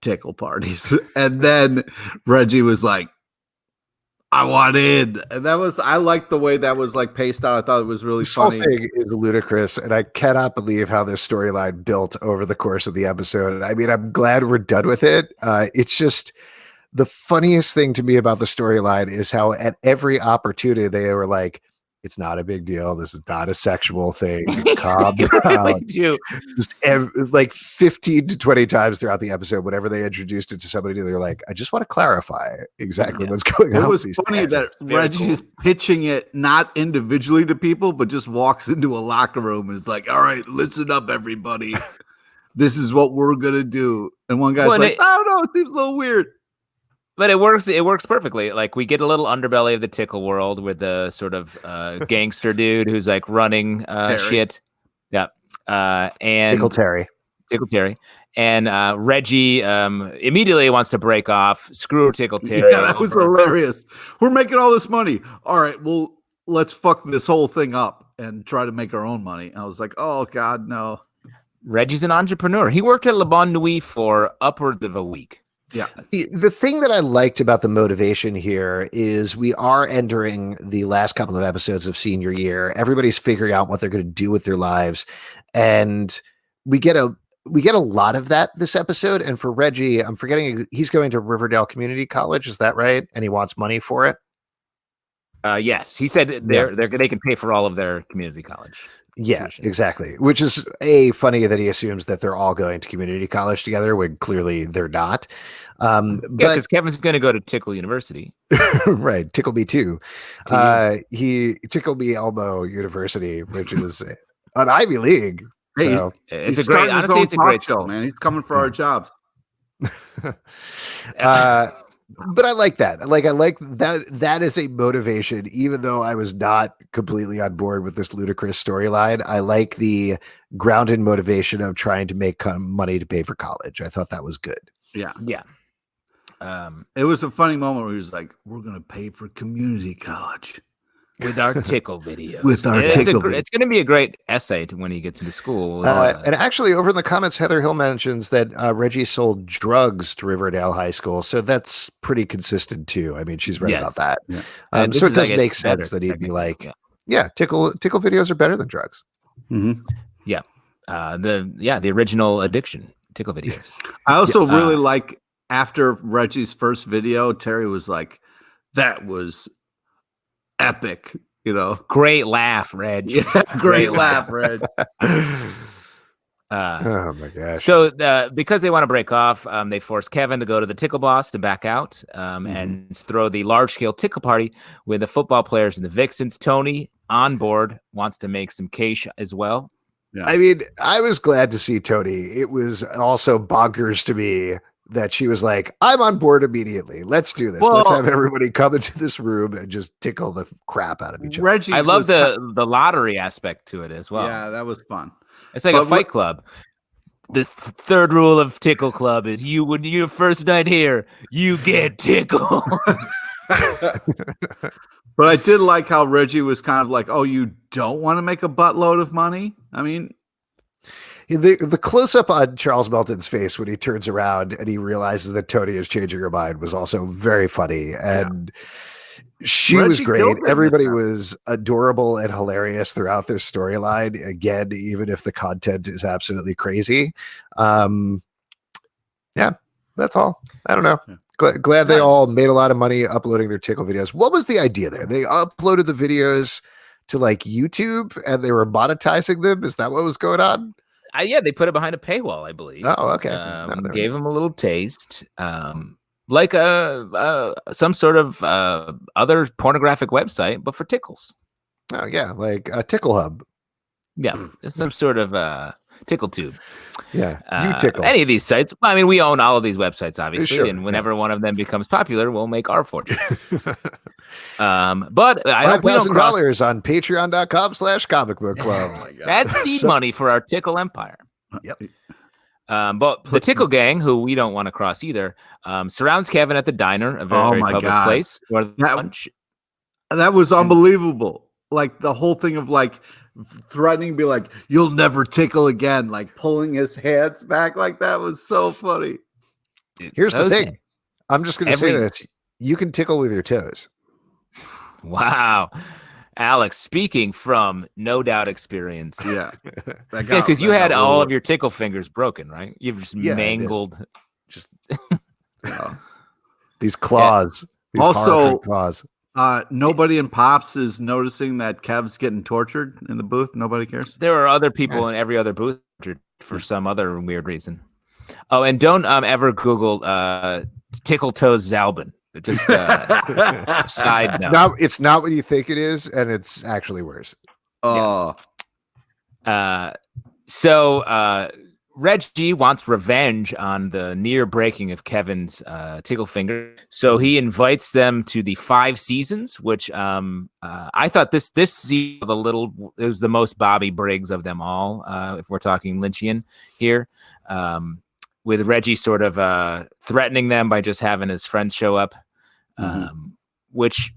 Tickle parties. And then Reggie was like, I want in. And I liked the way that was like paced out. I thought it was really funny. This whole thing is ludicrous, and I cannot believe how this storyline built over the course of the episode. I mean, I'm glad we're done with it. It's just the funniest thing to me about the storyline is how at every opportunity they were like, it's not a big deal. This is not a sexual thing. Calm down. Really do. Just like 15 to 20 times throughout the episode, whenever they introduced it to somebody, they're like, I just want to clarify exactly what's going on. It was funny that Reggie's pitching it not individually to people, but just walks into a locker room and is like, all right, listen up, everybody. This is what we're going to do. And one guy's like, I don't know, it seems a little weird. But it works. It works perfectly. Like we get a little underbelly of the Tickle world with the sort of gangster dude who's like running shit. Yeah. And Tickle Terry. And Reggie immediately wants to break off. Screw Tickle Terry. Yeah, that was hilarious. We're making all this money. All right, well, let's fuck this whole thing up and try to make our own money. I was like, oh God, no. Reggie's an entrepreneur. He worked at Le Bon Nuit for upwards of a week. Yeah. The thing that I liked about the motivation here is we are entering the last couple of episodes of senior year. Everybody's figuring out what they're going to do with their lives. And we get a lot of that this episode. And for Reggie, I'm forgetting, he's going to Riverdale Community College. Is that right? And he wants money for it. Yes. He said they can pay for all of their community college. Yeah, tuition. Exactly. Which is funny that he assumes that they're all going to community college together when clearly they're not. Because Kevin's going to go to Tickle University. Right. Tickle Me too. He Tickle Me Elmo University, which is an Ivy League. Hey, so. It's a great show, man. He's coming for our jobs. But I like that. Like, I like that is a motivation, even though I was not completely on board with this ludicrous storyline. I like the grounded motivation of trying to make money to pay for college. I thought that was good. Yeah. Yeah. It was a funny moment where he was like, we're going to pay for community college. With our Tickle videos. It's going to be a great essay when he gets into school. And actually, over in the comments, Heather Hill mentions that Reggie sold drugs to Riverdale High School. So that's pretty consistent, too. I mean, she's right about that. Yeah. So it does make sense that he'd be like, Tickle videos are better than drugs. Mm-hmm. Yeah. The original addiction, Tickle videos. I also really like, after Reggie's first video, Terry was like, that was epic, great laugh, Reg. Yeah, great laugh, Reg. Oh my gosh. So because they want to break off, they force Kevin to go to the Tickle Boss to back out and throw the large-scale Tickle party with the football players and the Vixens. Toni on board wants to make some cash as well. Yeah. I mean, I was glad to see Toni. It was also bonkers to me that she was like, I'm on board immediately. Let's do this. Let's have everybody come into this room and just tickle the crap out of each other. Reggie, I love the lottery aspect to it as well. Yeah, that was fun. It's like a fight club. The third rule of Tickle Club is when your first night here, you get tickled. But I did like how Reggie was kind of like, oh, you don't want to make a buttload of money? I mean, the close-up on Charles Melton's face when he turns around and he realizes that Toni is changing her mind was also very funny. And she was great. Everybody was adorable and hilarious throughout this storyline. Again, even if the content is absolutely crazy. That's all. I don't know. Glad they all made a lot of money uploading their Tickle videos. What was the idea there? They uploaded the videos to like YouTube and they were monetizing them? Is that what was going on? Yeah, they put it behind a paywall, I believe. Oh, okay. Gave them a little taste, like some sort of other pornographic website, but for tickles. Oh yeah, like a Tickle Hub. Yeah, some sort of tickle tube. Yeah, you tickle any of these sites. I mean, we own all of these websites, obviously, sure, and whenever one of them becomes popular, we'll make our fortune. But I hope we don't cross $5,000 on patreon.com/comic book club. Oh my God. That's seed money for our Tickle empire. Yep. But the Tickle Gang, who we don't want to cross either, surrounds Kevin at the diner, a very public place. That was unbelievable. Like the whole thing of like threatening to be like, you'll never tickle again, like pulling his hands back, like that was so funny. Here's the thing. I'm just going to say this. You can tickle with your toes. Wow. Alex, speaking from no doubt experience. Yeah. Because you had all of your tickle fingers broken, right? You've just mangled. Just these claws. These also, claws. Nobody in Pops is noticing that Kev's getting tortured in the booth. Nobody cares. There are other people in every other booth for some other weird reason. Oh, and don't ever Google Tickle Toes Zalbin. Just side note. It's not what you think it is, and it's actually worse. Oh. So Reggie wants revenge on the near breaking of Kevin's tickle finger. So he invites them to the 5 seasons, which I thought this season it was the most Bobby Briggs of them all, if we're talking Lynchian here. With Reggie sort of threatening them by just having his friends show up, which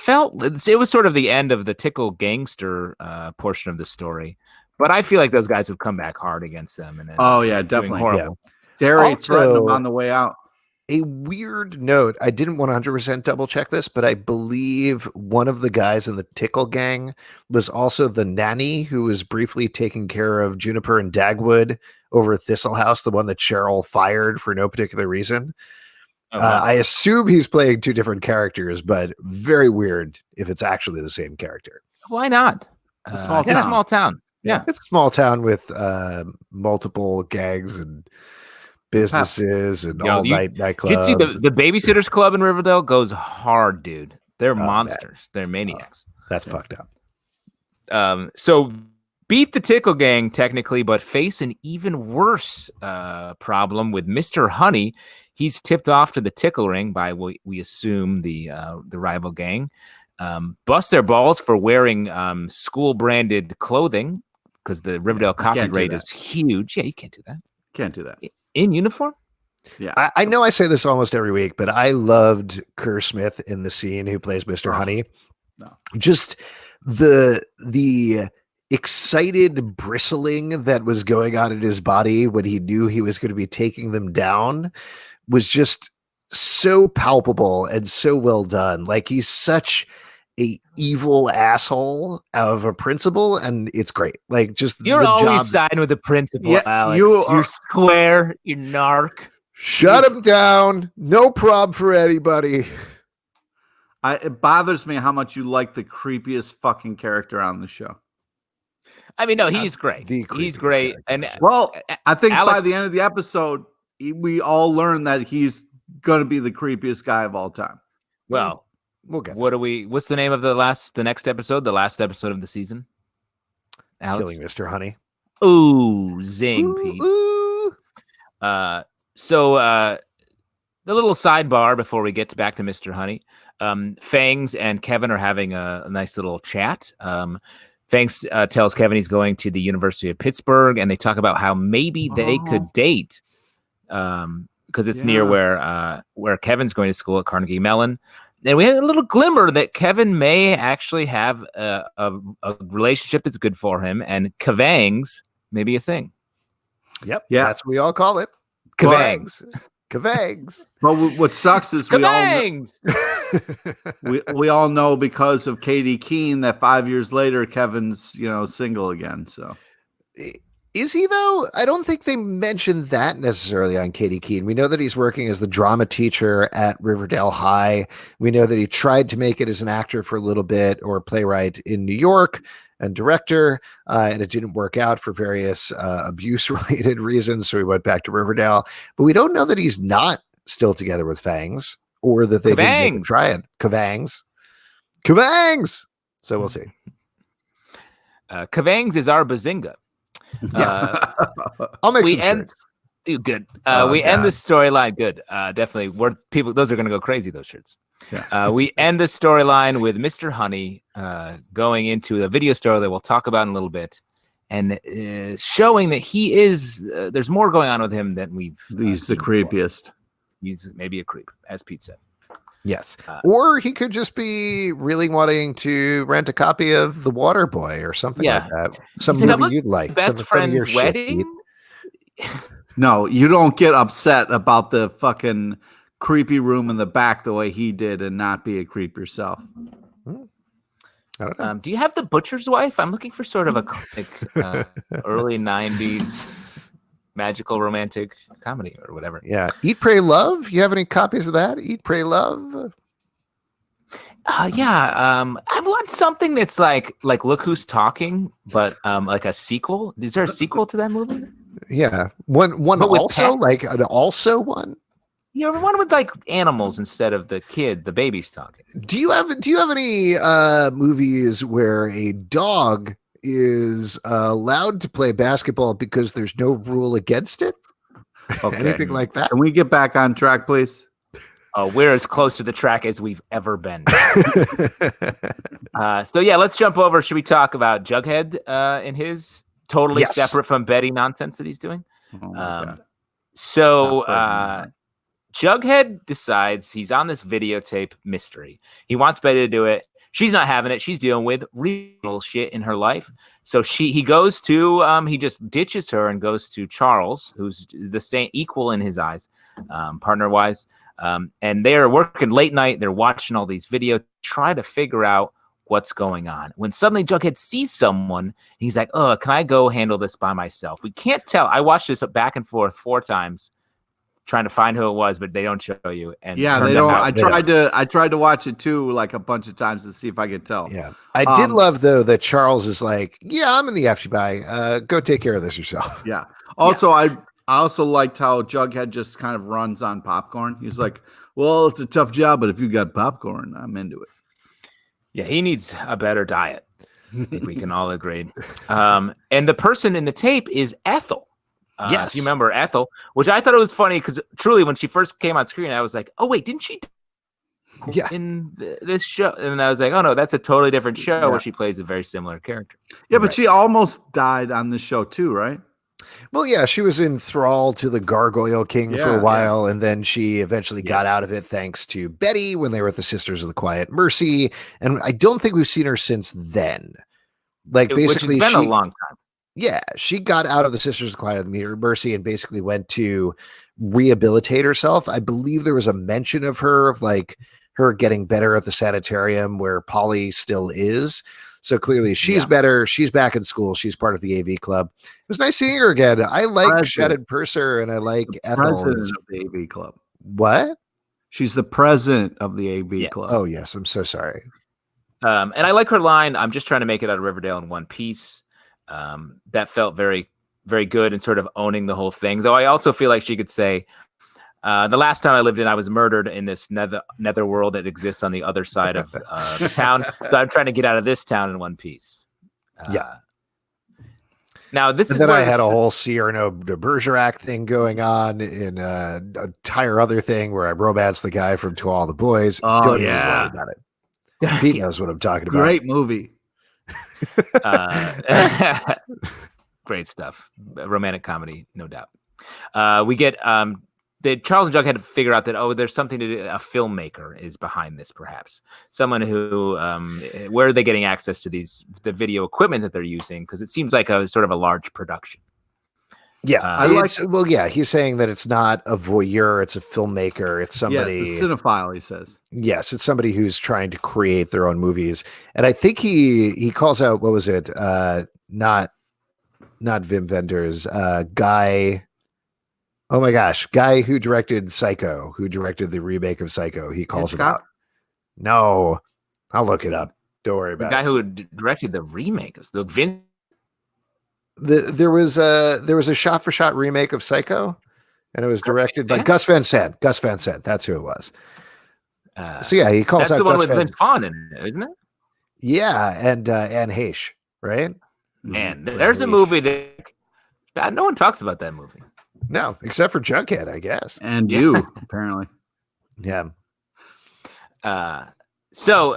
it was sort of the end of the Tickle gangster portion of the story. But I feel like those guys have come back hard against them. And definitely. Horrible. Yeah. Derry threatened them on the way out. A weird note. I didn't 100% double check this, but I believe one of the guys in the Tickle gang was also the nanny who was briefly taking care of Juniper and Dagwood over at Thistle House, the one that Cheryl fired for no particular reason. I assume he's playing 2 different characters, but very weird if it's actually the same character. Why not? It's a small town. It's a small town. Yeah. It's a small town with multiple gangs and businesses and all-night nightclubs. You see the Babysitters Club in Riverdale goes hard, dude. They're monsters. Man. They're maniacs. That's fucked up. So beat the Tickle Gang technically, but face an even worse problem with Mr. Honey. He's tipped off to the Tickle Ring by we assume the rival gang. Bust their balls for wearing school-branded clothing because the Riverdale copyright is huge. Yeah, you can't do that. Can't do that. In uniform? Yeah. I know I say this almost every week, but I loved Kerr Smith in the scene who plays Mr. Honey. No. Just the excited bristling that was going on in his body when he knew he was going to be taking them down was just so palpable and so well done. Like he's such a evil asshole of a principal, and it's great. Like just you're always siding with the principal, Alex. You're square, you're narc. Shut him down. No prob for anybody. It bothers me how much you like the creepiest fucking character on the show. I mean, no, he's great. He's great. And I think by the end of the episode, we all learn that he's going to be the creepiest guy of all time. Well, we'll get. What's the name of the next episode? The last episode of the season. Alex? Killing Mr. Honey. Ooh, zing, Pete. Ooh. So the little sidebar before we get back to Mr. Honey. Fangs and Kevin are having a nice little chat. Fangs tells Kevin he's going to the University of Pittsburgh, and they talk about how maybe they could date because it's near where Kevin's going to school at Carnegie Mellon. And we had a little glimmer that Kevin may actually have a relationship that's good for him, and Kevangs may be a thing. Yep. Yeah. That's what we all call it. Kevangs. Kevangs. But what sucks is we all know because of Katie Keene that 5 years later Kevin's single again. So Is he, though? I don't think they mentioned that necessarily on Katie Keene. We know that he's working as the drama teacher at Riverdale High. We know that he tried to make it as an actor for a little bit, or playwright in New York and director, and it didn't work out for various abuse-related reasons, so he went back to Riverdale. But we don't know that he's not still together with Fangs, or that they didn't try it. Kavangs. So we'll see. Kavangs is our Bazinga. I'll make some shirts. Good. We end the storyline. Good. Definitely. Those are going to go crazy, those shirts. Yeah. We end the storyline with Mr. Honey going into a video store that we'll talk about in a little bit, and showing that he is, there's more going on with him than we've He's the creepiest. Before. He's maybe a creep, as Pete said. Yes. Or he could just be really wanting to rent a copy of The Water Boy or something like that. Some movie you'd like. Best friend's wedding? No, you don't get upset about the fucking creepy room in the back the way he did and not be a creep yourself. I don't know. Do you have The Butcher's Wife? I'm looking for sort of a early 90s magical romantic comedy or whatever. Yeah. Eat, Pray, Love. You have any copies of that? Eat, Pray, Love. I want something that's like Look Who's Talking, but like a sequel. Is there a sequel to that movie? Yeah. One also, like an also one. Yeah, one with like animals instead of the babies talking. Do you have any movies where a dog is allowed to play basketball because there's no rule against it? Okay. Anything like that? Can we get back on track, please? We're as close to the track as we've ever been. So yeah, let's jump over. Should we talk about Jughead and his totally separate from Betty nonsense that he's doing? Jughead decides he's on this videotape mystery. He wants Betty to do it. She's not having it. She's dealing with real shit in her life. So he goes to he just ditches her and goes to Charles, who's the same equal in his eyes, partner wise. And they are working late night. They're watching all these videos, try to figure out what's going on. When suddenly Jughead sees someone, he's like, "Oh, can I go handle this by myself?" We can't tell. I watched this back and forth 4 times, trying to find who it was, but they don't show you. And yeah, they don't. I tried to watch it too, like a bunch of times to see if I could tell. Yeah, I did love though that Charles is like, "Yeah, I'm in the FBI. Go take care of this yourself." Yeah. Also, I also liked how Jughead just kind of runs on popcorn. He's like, "Well, it's a tough job, but if you got popcorn, I'm into it." Yeah, he needs a better diet. I think we can all agree. And the person in the tape is Ethel. Yes. You remember Ethel, which I thought it was funny because truly when she first came on screen, I was like, "Oh, wait, didn't she in this show?" And I was like, "Oh, no, that's a totally different show where she plays a very similar character." Yeah, but she almost died on this show too, right? Well, yeah, she was in thrall to the Gargoyle King for a while, and then she eventually got out of it thanks to Betty when they were at the Sisters of the Quiet Mercy. And I don't think we've seen her since then. Like, basically, which has been a long time. Yeah, she got out of the Sisters of the Quiet Mercy and basically went to rehabilitate herself. I believe there was a mention of her getting better at the sanitarium where Polly still is. So clearly she's better. She's back in school. She's part of the AV club. It was nice seeing her again. I like Shannon Purser and I like Ethel. President of the AV club. What? She's the president of the AV club. Oh, yes. I'm so sorry. And I like her line, "I'm just trying to make it out of Riverdale in one piece." That felt very, very good and sort of owning the whole thing. Though I also feel like she could say, "The last town I lived in, I was murdered in this nether world that exists on the other side of the town. So I'm trying to get out of this town in one piece." Now this is then I had a whole Cyrano de Bergerac thing going on in an entire other thing where I romanced the guy from To All the Boys. Oh, Don't even worry about it. Pete knows what I'm talking about. Great movie. Great stuff. Romantic comedy, no doubt. We get Charles and Jughead had to figure out that, there's something to do. A filmmaker is behind this, perhaps. Someone who, where are they getting access to the video equipment that they're using? Because it seems like a sort of a large production. Yeah, he's saying that it's not a voyeur, it's a filmmaker, it's somebody. Yeah, it's a cinephile, he says. Yes, it's somebody who's trying to create their own movies. And I think he calls out, what was it? Not not Wim Wenders, guy. Oh my gosh, guy who directed Psycho, who directed the remake of Psycho. He calls it out. No, I'll look it up. Don't worry about it. The guy who directed the remake of there was a shot-for-shot remake of Psycho, and it was directed by Gus Van Sant. Gus Van Sant, that's who it was. So yeah, he calls that's out the one Gus with Van Vince Vaughn in it, isn't it? Yeah, and Anne Heche, right? Man, there's a movie that no one talks about that movie. No, except for Jughead, I guess, and you apparently. Yeah. So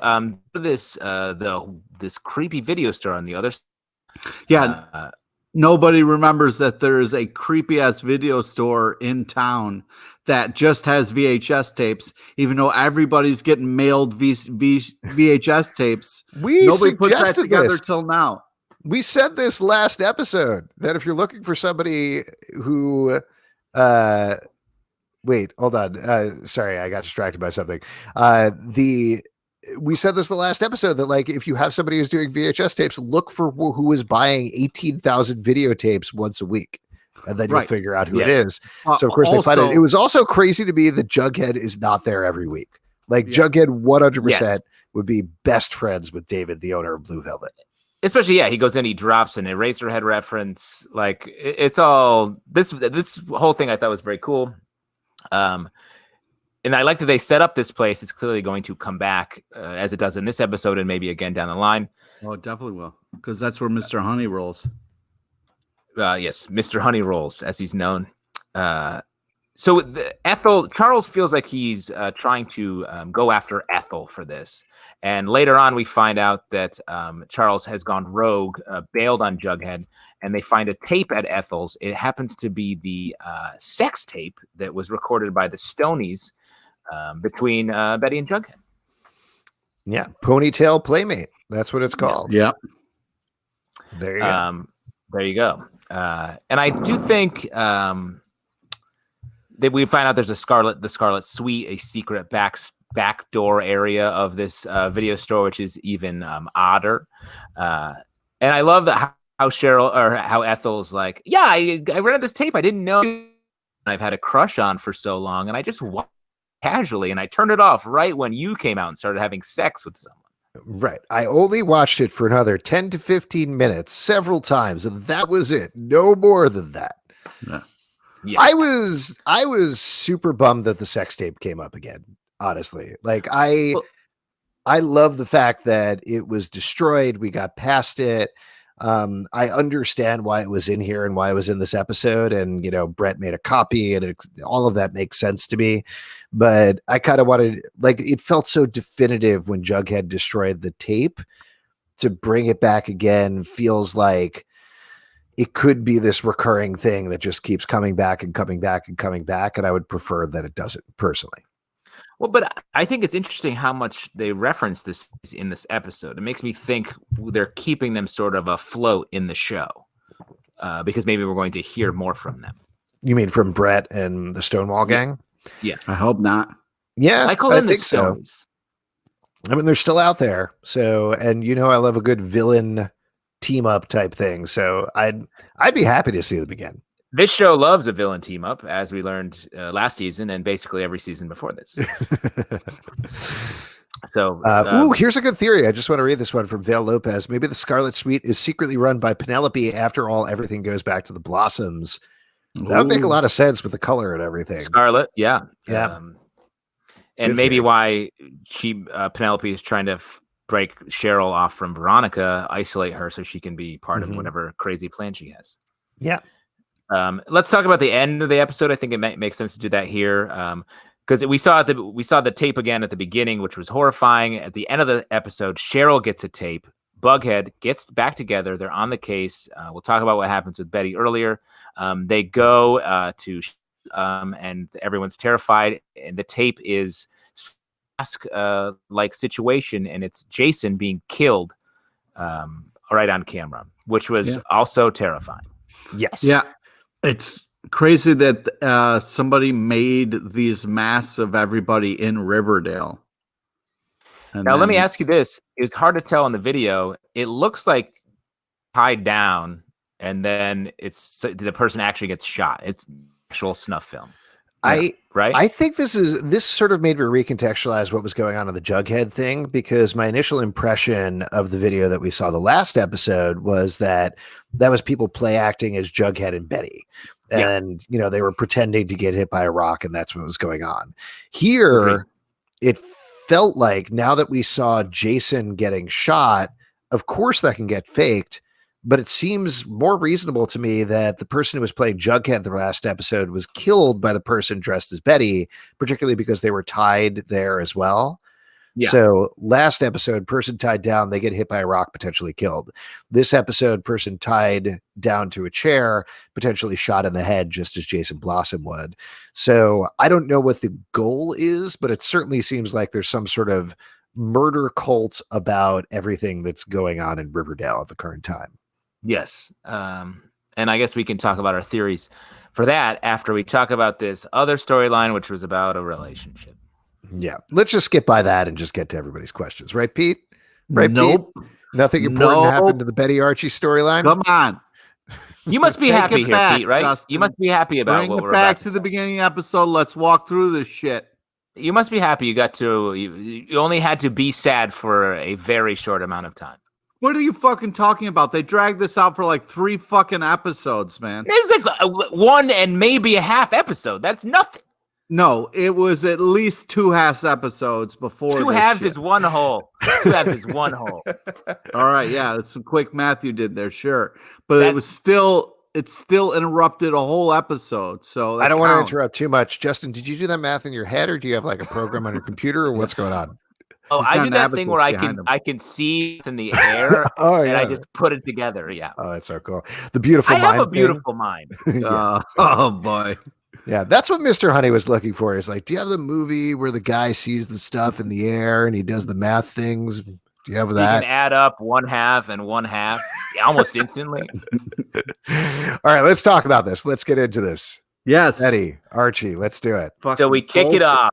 this creepy video store on the other side. Yeah. Nobody remembers that there is a creepy ass video store in town that just has VHS tapes, even though everybody's getting mailed VHS tapes. Nobody puts that together till now. We said this last episode that if you're looking for somebody who, wait, hold on. Sorry, I got distracted by something. We said this the last episode that like if you have somebody who's doing VHS tapes, look for who is buying 18,000 videotapes once a week, and then you'll figure out who it is. So of course they find it. It was also crazy to me that Jughead is not there every week. Like Jughead 100% would be best friends with David, the owner of Blue Velvet. Especially, he goes in, he drops an Eraserhead reference. Like it's all this whole thing I thought was very cool. And I like that they set up this place. It's clearly going to come back as it does in this episode and maybe again down the line. Oh, it definitely will. Because that's where Mr. Honey rolls. Yes, Mr. Honey rolls, as he's known. Charles feels like he's trying to go after Ethel for this. And later on, we find out that Charles has gone rogue, bailed on Jughead, and they find a tape at Ethel's. It happens to be the sex tape that was recorded by the Stonies between Betty and Jughead. Yeah, Ponytail Playmate. That's what it's called. Yeah. There you go. There you go. And I do think that we find out there's the Scarlet Suite, a secret back door area of this video store, which is even odder. And I love that how Ethel's like, I rented this tape. I didn't know I've had a crush on for so long, and I just watched casually, and I turned it off right when you came out and started having sex with someone. Right. I only watched it for another 10 to 15 minutes several times, and that was it. No more than that. Yeah. Yeah. I was super bummed that the sex tape came up again, honestly. Like I love the fact that it was destroyed. We got past it. I understand why it was in here and why it was in this episode. And, Brett made a copy and all of that makes sense to me. But I kind of wanted, like, it felt so definitive when Jughead destroyed the tape. To bring it back again feels like it could be this recurring thing that just keeps coming back and coming back and coming back. And I would prefer that it doesn't personally. Well, but I think it's interesting how much they reference this in this episode. It makes me think they're keeping them sort of afloat in the show because maybe we're going to hear more from them. You mean from Brett and the Stonewall Gang? Yeah. I hope not. Yeah, I call them the Stones. I mean, they're still out there. So, and I love a good villain team up type thing. So I'd be happy to see them again. This show loves a villain team up, as we learned last season and basically every season before this. So, here's a good theory. I just want to read this one from Vale Lopez. Maybe the Scarlet Suite is secretly run by Penelope. After all, everything goes back to the Blossoms. That would make a lot of sense with the color and everything. Scarlet, yeah. And good maybe theory. Why Penelope is trying to break Cheryl off from Veronica, isolate her so she can be part of whatever crazy plan she has. Yeah. Let's talk about the end of the episode. I think it might make sense to do that here because we saw the tape again at the beginning, which was horrifying. At the end of the episode, Cheryl gets a tape. Bughead gets back together. They're on the case. We'll talk about what happens with Betty earlier. They go to and everyone's terrified. And the tape is like situation, and it's Jason being killed right on camera, which was also terrifying. Yes. Yeah. It's crazy that somebody made these masks of everybody in Riverdale. Now, let me ask you this. It's hard to tell in the video. It looks like tied down and then the person actually gets shot. It's actual snuff film. Right? I think this sort of made me recontextualize what was going on in the Jughead thing, because my initial impression of the video that we saw the last episode was that was people play acting as Jughead and Betty. And, they were pretending to get hit by a rock, and that's what was going on. Here, it felt like, now that we saw Jason getting shot, of course that can get faked, but it seems more reasonable to me that the person who was playing Jughead the last episode was killed by the person dressed as Betty, particularly because they were tied there as well. Yeah. So last episode, person tied down, they get hit by a rock, potentially killed. This episode, person tied down to a chair, potentially shot in the head, just as Jason Blossom would. So I don't know what the goal is, but it certainly seems like there's some sort of murder cult about everything that's going on in Riverdale at the current time. Yes. And I guess we can talk about our theories for that after we talk about this other storyline, which was about a relationship. Yeah. Let's just skip by that and just get to everybody's questions. Right, Pete? Right, nope. Pete? Nothing important happened to the Betty Archie storyline? Come on. You must be happy here, Pete, right? Justin. You must be happy about what we're back to the beginning of the episode. Let's walk through this shit. You must be happy you only had to be sad for a very short amount of time. What are you fucking talking about? They dragged this out for like 3 fucking episodes, man. It was like 1 and maybe a half episode. That's nothing. No, it was at least 2 half episodes before. 2 halves is 1 whole. 2 halves is 1 whole. All right, yeah, that's some quick math you did there, sure. But it still interrupted a whole episode. So I don't want to interrupt too much. Justin, did you do that math in your head, or do you have like a program on your computer, or what's going on? Oh, I do that thing where I can see in the air, and I just put it together. Yeah. Oh, that's so cool. The beautiful mind. I have a beautiful mind. Yeah. Oh boy. Yeah, that's what Mr. Honey was looking for. He's like, do you have the movie where the guy sees the stuff in the air and he does the math things? Do you have that? You can add up 1/2 and 1/2 almost instantly. All right, let's talk about this. Let's get into this. Yes. Eddie, Archie, let's do it. So we kick it off.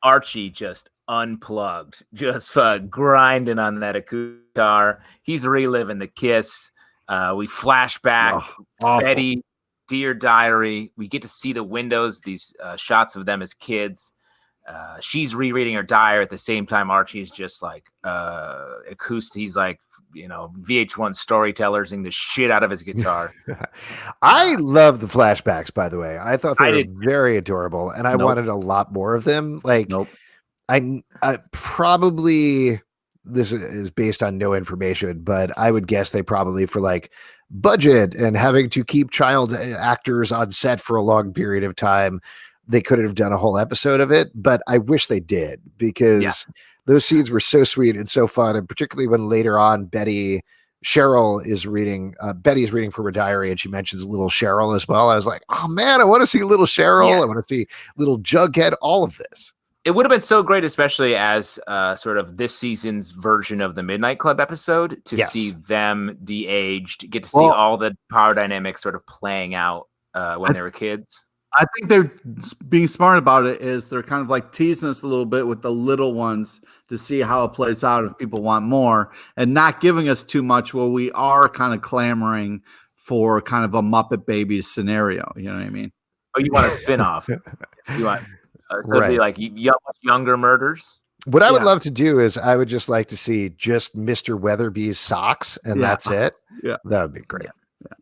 Archie just unplugged, just grinding on that acoustic guitar. He's reliving the kiss. We flash back. Betty, Dear Diary. We get to see the windows, these shots of them as kids. She's rereading her diary at the same time. Archie's just like acoustic. He's like, VH1 storytelling the shit out of his guitar. I love the flashbacks, by the way. I thought they were very adorable, and I wanted a lot more of them. I probably, this is based on no information, but I would guess they probably, for like budget and having to keep child actors on set for a long period of time, they could have done a whole episode of it, but I wish they did, because those scenes were so sweet and so fun. And particularly when later on Betty's reading from her diary, and she mentions little Cheryl as well. I was like, oh man, I want to see little Cheryl. I want to see little Jughead, all of this. It would have been so great, especially as sort of this season's version of the Midnight Club episode, to see them de-aged, get to see all the power dynamics sort of playing out when they were kids. I think they're being smart about it. Is they're kind of like teasing us a little bit with the little ones to see how it plays out if people want more, and not giving us too much where we are kind of clamoring for kind of a Muppet Babies scenario. You know what I mean? Oh, you want a spin-off. You want... So it'd be like younger murders. What I would love to do is I would just like to see just Mr. Weatherby's socks, and that's it. Yeah, that would be great. Yeah,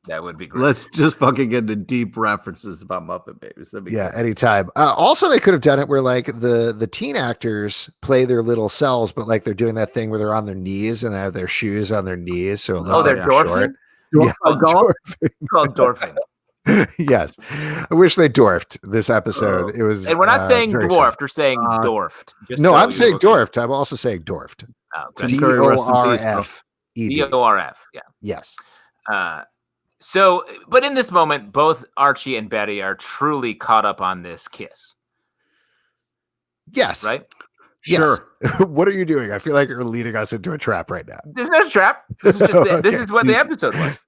that would be great. Let's just fucking get into deep references about Muppet Babies. That'd be great. Anytime. Also, they could have done it where like the teen actors play their little selves, but like they're doing that thing where they're on their knees and they have their shoes on their knees. So it looks they're dwarfing? Called dwarfing. Yes, I wish they dwarfed this episode. It was, and we're not saying dwarfed; we're saying dwarfed. No, I'm saying dwarfed. I'm also saying dwarfed. D-O-R-F-E-D. D-O-R-F. Yeah. Yes. So, but in this moment, both Archie and Betty are truly caught up on this kiss. Yes. Right. Yes. Sure. What are you doing? I feel like you're leading us into a trap right now. This is not a trap. This is just this is what the episode was.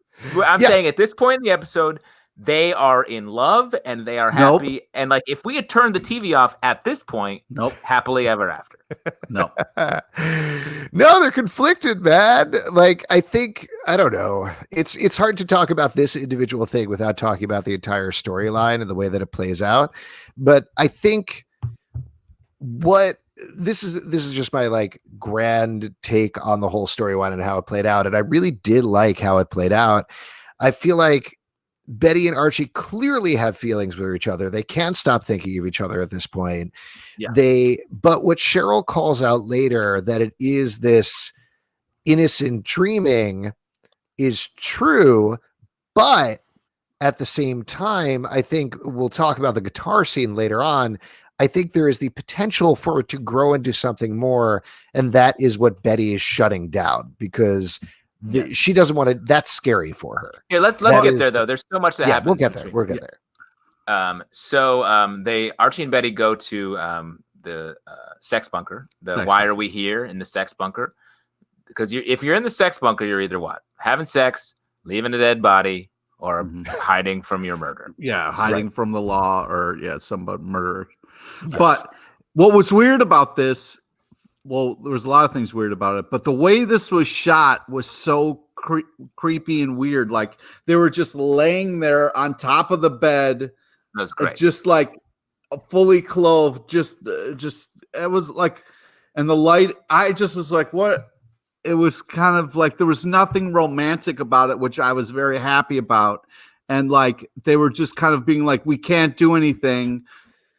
I'm saying at this point in the episode, they are in love and they are happy. Nope. And like, if we had turned the TV off at this point, nope, happily ever after. No, no, they're conflicted, man. Like, I think, I don't know. It's hard to talk about this individual thing without talking about the entire storyline and the way that it plays out. But I think this is just my like grand take on the whole storyline and how it played out. And I really did like how it played out. I feel like Betty and Archie clearly have feelings with each other. They can't stop thinking of each other at this point. Yeah. But what Cheryl calls out later, that it is this innocent dreaming, is true. But at the same time, I think we'll talk about the guitar scene later on. I think there is the potential for it to grow into something more. And that is what Betty is shutting down, because she doesn't want to. That's scary for her. Yeah, let's get there though. There's so much that happens. We'll get there. We'll get there. So Archie and Betty go to the sex bunker. Why are we here in the sex bunker? Because if you're in the sex bunker, you're either what? Having sex, leaving a dead body, or hiding from your murder. Yeah, hiding from the law, or somebody murder. Yes. But what was weird about this? Well, there was a lot of things weird about it, but the way this was shot was so creepy and weird. Like, they were just laying there on top of the bed. That was great. Just like fully clothed. Just it was like, and the light. I just was like, what? It was kind of like there was nothing romantic about it, which I was very happy about. And like, they were just kind of being like, we can't do anything.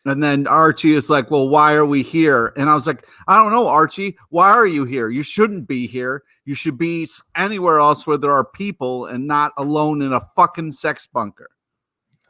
And then Archie is like, well, why are we here? And I was like, I don't know, Archie. Why are you here? You shouldn't be here. You should be anywhere else where there are people and not alone in a fucking sex bunker.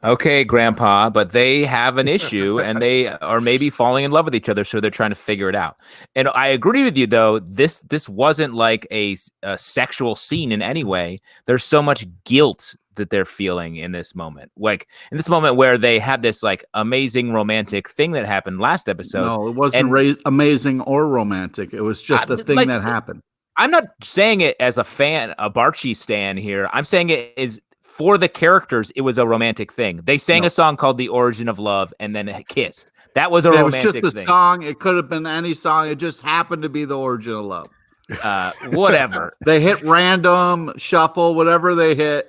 Okay, Grandpa, but they have an issue and they are maybe falling in love with each other, so they're trying to figure it out. And I agree with you, though. This wasn't like a sexual scene in any way. There's so much guilt that they're feeling in this moment. Like, in this moment where they had this like amazing romantic thing that happened last episode. No, it wasn't amazing or romantic. It was just a thing that happened. I'm not saying it as a fan, a Archie stan here. I'm saying it is for the characters. It was a romantic thing. They sang a song called "The Origin of Love" and then kissed. That was a romantic thing. It was just a song. It could have been any song. It just happened to be "The Origin of Love." Whatever. They hit random shuffle, whatever they hit.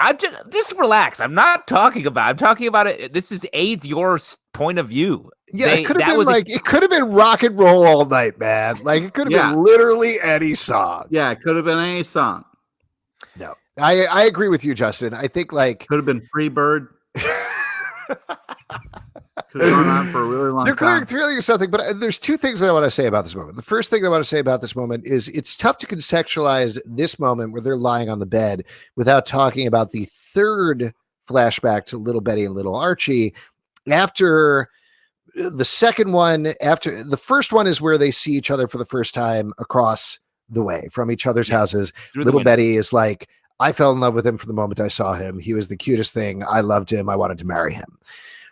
I'm just relax. I'm talking about it. This is aids your point of view. Yeah, it could have been it could have been Rock and Roll All Night, man. Like, it could have been literally any song. Yeah, it could have been any song. No, I agree with you, Justin. I think like could have been Free Bird. Could have gone on for a really long time. They're clearly something, but there's two things that I want to say about this moment. The first thing I want to say about this moment is it's tough to contextualize this moment where they're lying on the bed without talking about the third flashback to little Betty and little Archie. After the second one, after the first one is where they see each other for the first time across the way from each other's houses. Little Betty is like, I fell in love with him from the moment I saw him. He was the cutest thing. I loved him. I wanted to marry him.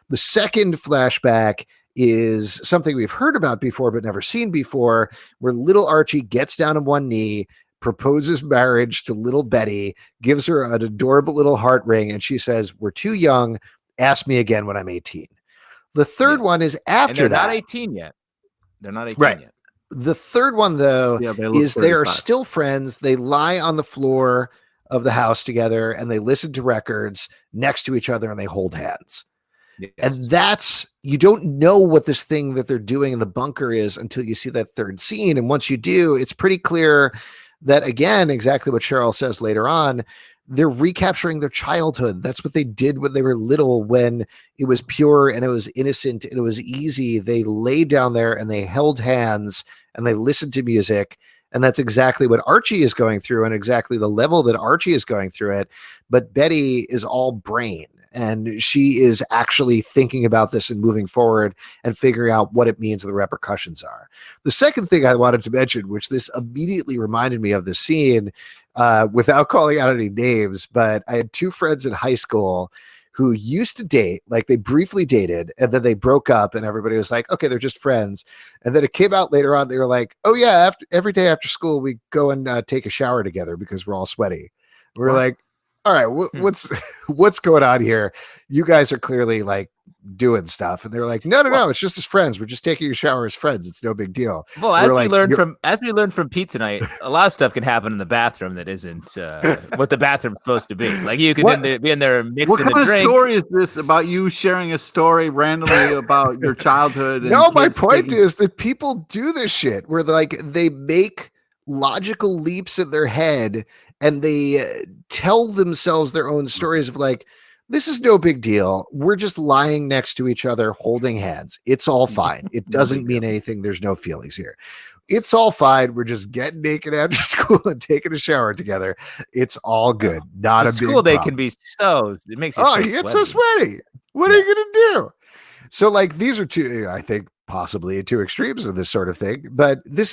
The second flashback is something we've heard about before, but never seen before, where little Archie gets down on one knee, proposes marriage to little Betty, gives her an adorable little heart ring, and she says, "We're too young. Ask me again when I'm 18. The third one is after and they're that. Not 18 yet. They're not 18 yet. The third one, though, is they are still friends. They lie on the floor of the house together, and they listen to records next to each other, and they hold hands. Yes. And that's, you don't know what this thing that they're doing in the bunker is until you see that third scene. And once you do, it's pretty clear that, again, exactly what Cheryl says later on, they're recapturing their childhood. That's what they did when they were little, when it was pure and it was innocent and it was easy. They laid down there and they held hands and they listened to music. And that's exactly what Archie is going through and exactly the level that Archie is going through it. But Betty is all brain. And she is actually thinking about this and moving forward and figuring out what it means and the repercussions are. The second thing I wanted to mention, which this immediately reminded me of the scene, without calling out any names, but I had two friends in high school who used to date, like they briefly dated, and then they broke up and everybody was like, okay, they're just friends. And then it came out later on, they were like, oh yeah, every day after school, we go and take a shower together because we're all sweaty. We were like, all right, what's going on here? You guys are clearly like doing stuff, and they're like, no, it's just as friends. We're just taking a shower as friends. It's no big deal. Well, as we learned from Pete tonight, a lot of stuff can happen in the bathroom that isn't what the bathroom's supposed to be. Like you could be in there mixing a drink. What kind of story is this about you sharing a story randomly about your childhood? No, my point is that people do this shit where like they make logical leaps in their head and they tell themselves their own stories of like, this is no big deal. We're just lying next to each other, holding hands. It's all fine. It doesn't mean anything. There's no feelings here. It's all fine. We're just getting naked after school and taking a shower together. It's all good. Not a big school day problem. Can be so. It makes you you get so sweaty. What are you gonna do? So like these are two, I think, possibly two extremes of this sort of thing. But this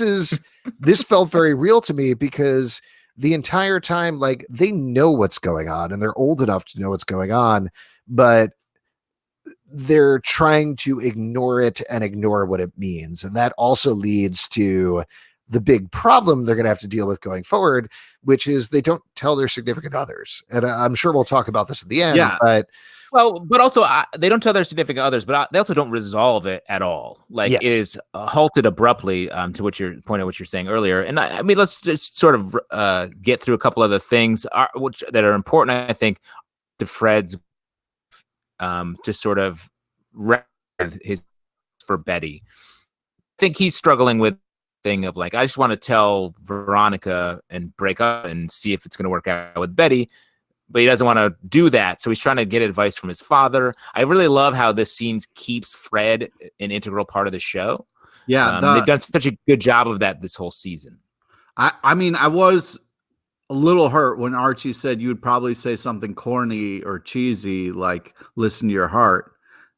felt very real to me because the entire time, like they know what's going on and they're old enough to know what's going on, but they're trying to ignore it and ignore what it means. And that also leads to the big problem they're going to have to deal with going forward, which is they don't tell their significant others. And I'm sure we'll talk about this at the end, but also they don't tell their significant others, but they also don't resolve it at all. Like it is halted abruptly to what you're saying earlier. And I mean, let's just sort of get through a couple other things that are important. I think to Fred's to sort of his for Betty. I think he's struggling with thing of like, I just want to tell Veronica and break up and see if it's going to work out with Betty. But he doesn't want to do that. So he's trying to get advice from his father. I really love how this scene keeps Fred an integral part of the show. Yeah. They've done such a good job of that this whole season. I mean, I was a little hurt when Archie said you'd probably say something corny or cheesy, like listen to your heart.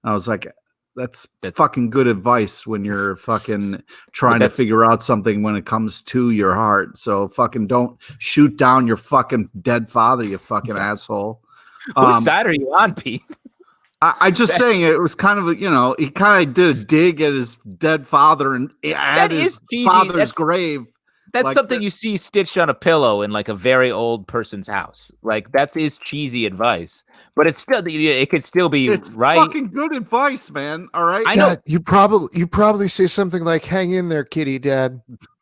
And I was like, that's fucking good advice when you're fucking trying to figure out something when it comes to your heart. So fucking don't shoot down your fucking dead father, you fucking asshole. Whose side are you on, Pete? I just saying it was kind of, he kind of did a dig at his dead father and at his father's grave. That's like something you see stitched on a pillow in like a very old person's house. Like that is cheesy advice, but it's still, it could still be right. Fucking good advice, man. All right. I know. You probably say something like, hang in there, kitty, dad.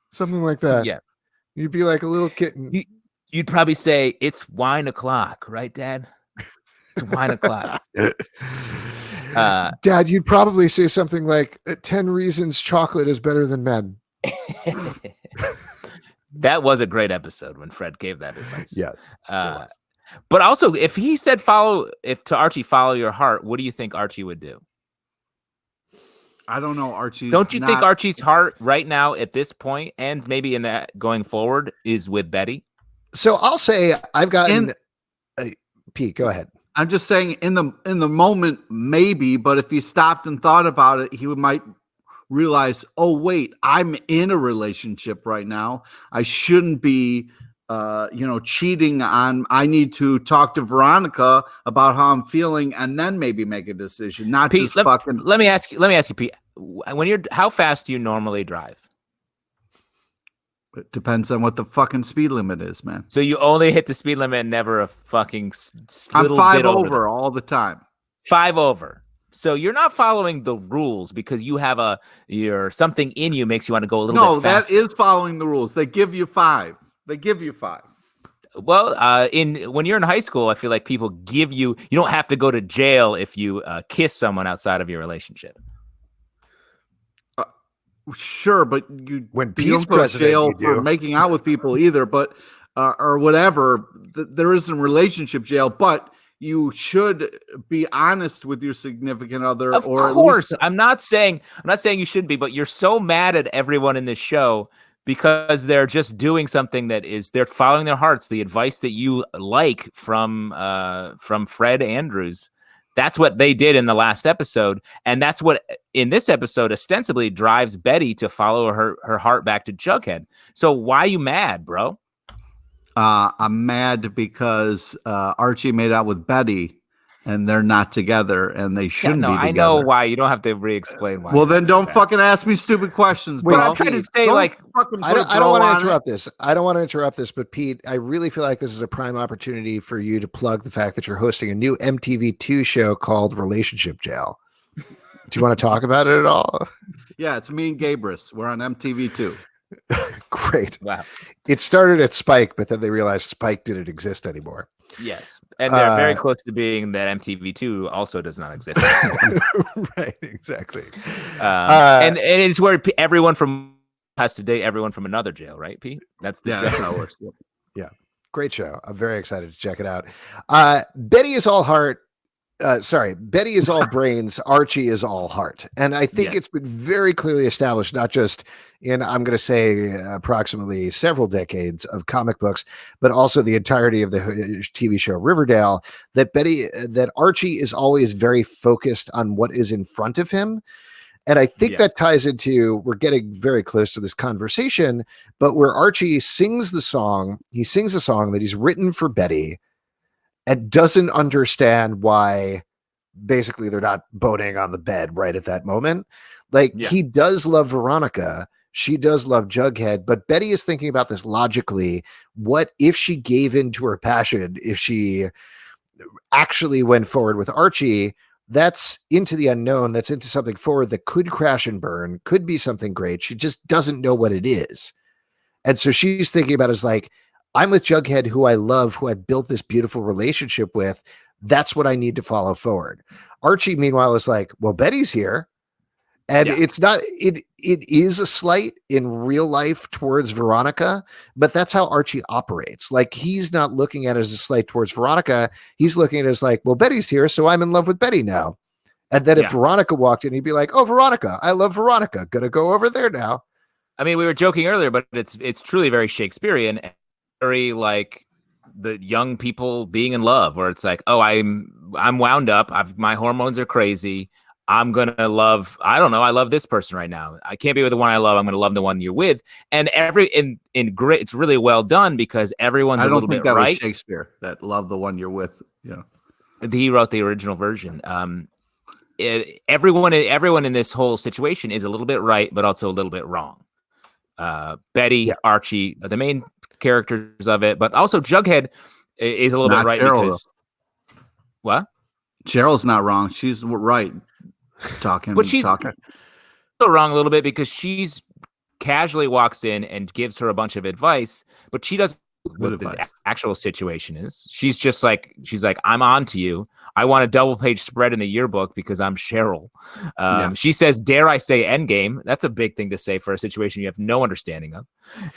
Something like that. Yeah. You'd be like a little kitten. You'd probably say it's wine o'clock, right, Dad? It's wine o'clock. Dad, you'd probably say something like 10 reasons chocolate is better than men. That was a great episode when Fred gave that advice. Yeah. But also, if he said to Archie, follow your heart, what do you think Archie would do? I don't know. Don't you think Archie's heart right now at this point, and maybe in that going forward, is with Betty? So I'll say I've gotten Pete, go ahead. I'm just saying in the moment, maybe, but if he stopped and thought about it, he might realize, oh wait, I'm in a relationship right now. I shouldn't be cheating on. I need to talk to Veronica about how I'm feeling and then maybe make a decision, not Pete, just fucking. Let me ask you, Pete, how fast do you normally drive? It depends on what the fucking speed limit is, man. So you only hit the speed limit and never a fucking I'm 5 over all the time. 5 over. So you're not following the rules because you have something in you makes you want to go a little bit faster. No, that is following the rules. They give you 5. Well, when you're in high school, I feel like people give you don't have to go to jail if you kiss someone outside of your relationship. Sure, but when you don't go to jail for making out with people either, but or whatever. There isn't relationship jail, but you should be honest with your significant other. Of course, I'm not saying you should be, but you're so mad at everyone in this show because they're just doing something they're following their hearts, the advice that you like from Fred Andrews. That's what they did in the last episode. And that's what in this episode ostensibly drives Betty to follow her heart back to Jughead. So why are you mad, bro? I'm mad because Archie made out with Betty and they're not together, and they shouldn't be together. I know why. You don't have to re-explain why. Well, then don't fucking ask me stupid questions, bro. But I'm trying to say, like, I don't want to interrupt this. I don't want to interrupt this, but Pete, I really feel like this is a prime opportunity for you to plug the fact that you're hosting a new MTV2 show called Relationship Jail. Do you want to talk about it at all? Yeah, it's me and Gabrus. We're on MTV2. Great. Wow. It started at Spike, but then they realized Spike didn't exist anymore. Yes. And they're very close to being that MTV2 also does not exist. Right, exactly. And it's where everyone from has to date everyone from another jail, right, Pete? That's how it works. Yeah. Great show. I'm very excited to check it out. Betty is all heart. Betty is all brains. Archie is all heart. And I think it's been very clearly established, not just in, I'm going to say, approximately several decades of comic books, but also the entirety of the TV show Riverdale, that Archie is always very focused on what is in front of him. And I think that ties into, we're getting very close to this conversation, but where Archie sings a song that he's written for Betty, and doesn't understand why basically they're not boning on the bed right at that moment. Like, he does love Veronica. She does love Jughead, but Betty is thinking about this logically. What if she gave in to her passion? If she actually went forward with Archie, that's into the unknown. That's into something forward that could crash and burn, could be something great. She just doesn't know what it is. And so she's thinking about it as like, I'm with Jughead, who I love, who I've built this beautiful relationship with. That's what I need to follow forward. Archie, meanwhile, is like, well, Betty's here. And it's not, it is a slight in real life towards Veronica, but that's how Archie operates. Like, he's not looking at it as a slight towards Veronica. He's looking at it as like, well, Betty's here, so I'm in love with Betty now. And then if Veronica walked in, he'd be like, oh, Veronica, I love Veronica. Gonna go over there now. I mean, we were joking earlier, but it's truly very Shakespearean. Very like the young people being in love, where it's like, oh, I'm wound up. My hormones are crazy. I'm gonna love. I don't know. I love this person right now. I can't be with the one I love. I'm gonna love the one you're with. And in grit, it's really well done because everyone's a little bit right. I don't think that was Shakespeare that love the one you're with. Yeah, he wrote the original version. Everyone in this whole situation is a little bit right, but also a little bit wrong. Betty, Archie, the main characters of it, but also Jughead is a little bit right because what? Cheryl's not wrong. She's right. But she's also wrong a little bit because she's casually walks in and gives her a bunch of advice, but she doesn't know what the actual situation is. She's like, I'm on to you. I want a double page spread in the yearbook because I'm Cheryl. She says, dare I say endgame? That's a big thing to say for a situation you have no understanding of.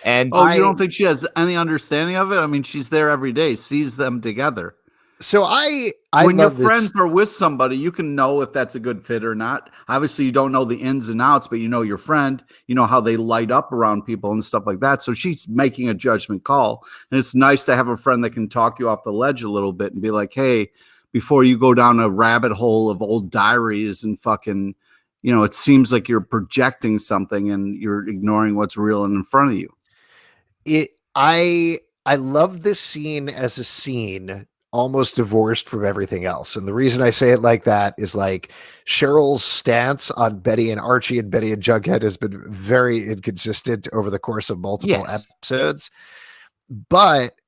And you don't think she has any understanding of it? I mean, she's there every day, sees them together. So when your friends are with somebody, you can know if that's a good fit or not. Obviously, you don't know the ins and outs, but you know your friend, you know how they light up around people and stuff like that. So she's making a judgment call. And it's nice to have a friend that can talk you off the ledge a little bit and be like, hey, before you go down a rabbit hole of old diaries and fucking, you know, it seems like you're projecting something and you're ignoring what's real and in front of you. I love this scene as a scene almost divorced from everything else. And the reason I say it like that is like Cheryl's stance on Betty and Archie and Betty and Jughead has been very inconsistent over the course of multiple episodes. But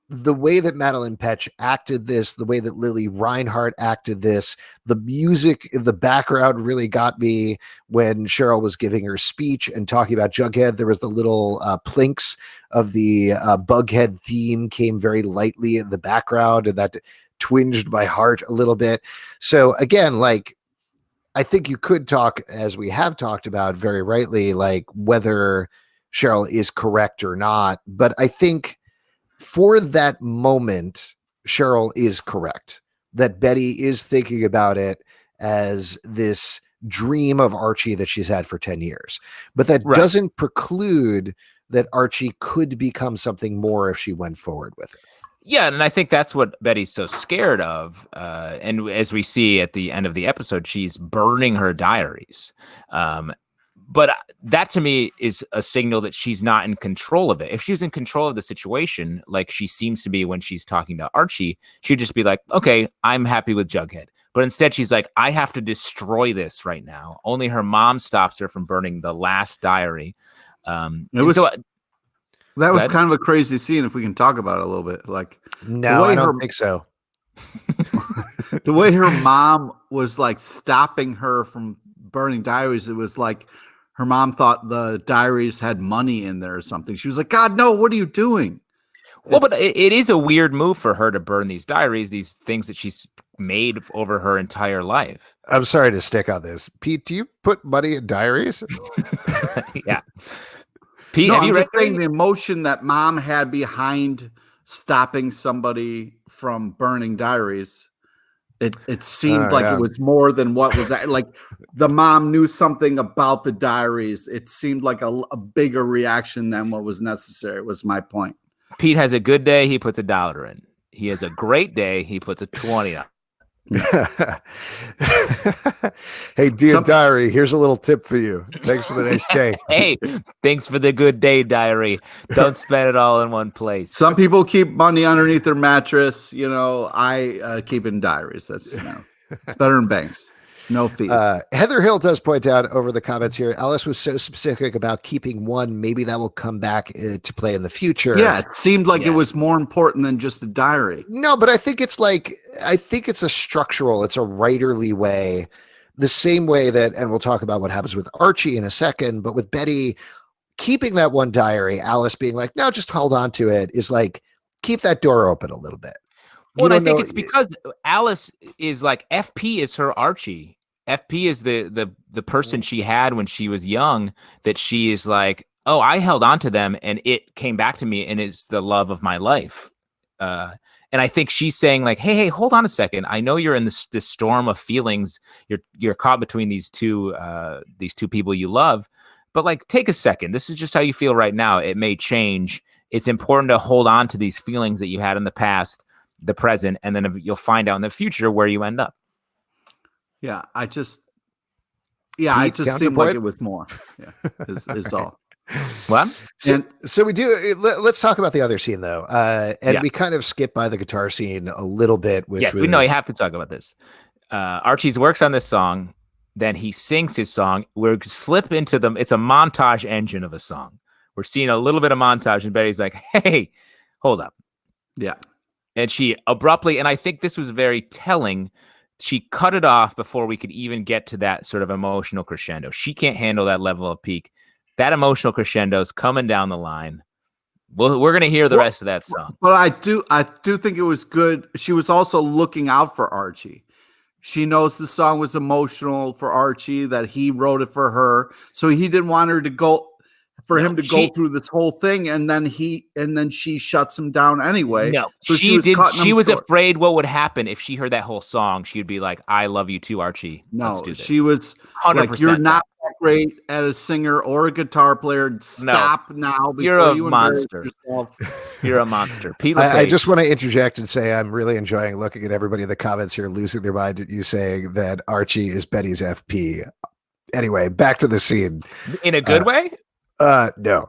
the way that Madeline Petch acted this, the way that Lily Reinhart acted this, the music in the background really got me when Cheryl was giving her speech and talking about Jughead. There was the little plinks of the Bughead theme came very lightly in the background, and that twinged my heart a little bit. So again, like, I think you could talk, as we have talked about very rightly, like whether Cheryl is correct or not. But I think for that moment, Cheryl is correct, that Betty is thinking about it as this dream of Archie that she's had for 10 years. But that doesn't preclude that Archie could become something more if she went forward with it. Yeah, and I think that's what Betty's so scared of. And as we see at the end of the episode, she's burning her diaries. But that to me is a signal that she's not in control of it. If she was in control of the situation, like she seems to be when she's talking to Archie, she'd just be like, okay, I'm happy with Jughead. But instead she's like, I have to destroy this right now. Only her mom stops her from burning the last diary. That was kind of a crazy scene if we can talk about it a little bit. Like, no, I don't think so. The way her mom was like stopping her from burning diaries, it was like her mom thought the diaries had money in there or something. She was like, God, no, what are you doing? Well, but it is a weird move for her to burn these diaries, these things that she's made over her entire life. I'm sorry to stick on this. Pete, do you put money in diaries? Yeah. Pete, no, have you just saying the emotion that mom had behind stopping somebody from burning diaries. It seemed like it was more than what was like. The mom knew something about the diaries. It seemed like a bigger reaction than what was necessary. Was my point. Pete has a good day. He puts $1 in. He has a great day. He puts a 20 on. Hey, dear diary, here's a little tip for you. Thanks for the nice day. Hey, thanks for the good day, diary. Don't spend it all in one place. Some people keep money underneath their mattress. I keep in diaries. That's it's better than banks. No fees. Heather Hill does point out over the comments here, Alice was so specific about keeping one. Maybe that will come back to play in the future. Yeah, it seemed like it was more important than just a diary. No, but I think it's a structural, it's a writerly way, the same way that, and we'll talk about what happens with Archie in a second, but with Betty keeping that one diary, Alice being like, no, just hold on to it, is like, keep that door open a little bit. Well, I think it's because Alice is like, FP is her Archie. FP is the person she had when she was young, that she is like, oh, I held on to them and it came back to me and it's the love of my life. And I think she's saying like, hey, hold on a second. I know you're in this storm of feelings. You're caught between these two people you love, but like, take a second. This is just how you feel right now. It may change. It's important to hold on to these feelings that you had in the past, the present, and then you'll find out in the future where you end up. Yeah, I just seemed like it was more. Yeah, is all. What? So we do. Let's talk about the other scene though, we kind of skip by the guitar scene a little bit. Which we know you have to talk about this. Archie's works on this song, then he sings his song. We're slip into them. It's a montage engine of a song. We're seeing a little bit of montage, and Betty's like, "Hey, hold up." Yeah. And she abruptly, and I think this was very telling, she cut it off before we could even get to that sort of emotional crescendo. She can't handle that level of peak. That emotional crescendo is coming down the line. We're going to hear the rest of that song. But I do think it was good. She was also looking out for Archie. She knows the song was emotional for Archie, that he wrote it for her. So he didn't want her to go him to go through this whole thing, and then she shuts him down anyway. No, so she was afraid what would happen if she heard that whole song. She'd be like, "I love you too, Archie. Let's do this." She was 100% like, "You're not that great at a singer or a guitar player. Stop now before you embarrass yourself." You're a monster, Pete. I just want to interject and say I'm really enjoying looking at everybody in the comments here losing their mind at you saying that Archie is Betty's FP. Anyway, back to the scene. In a good way. No.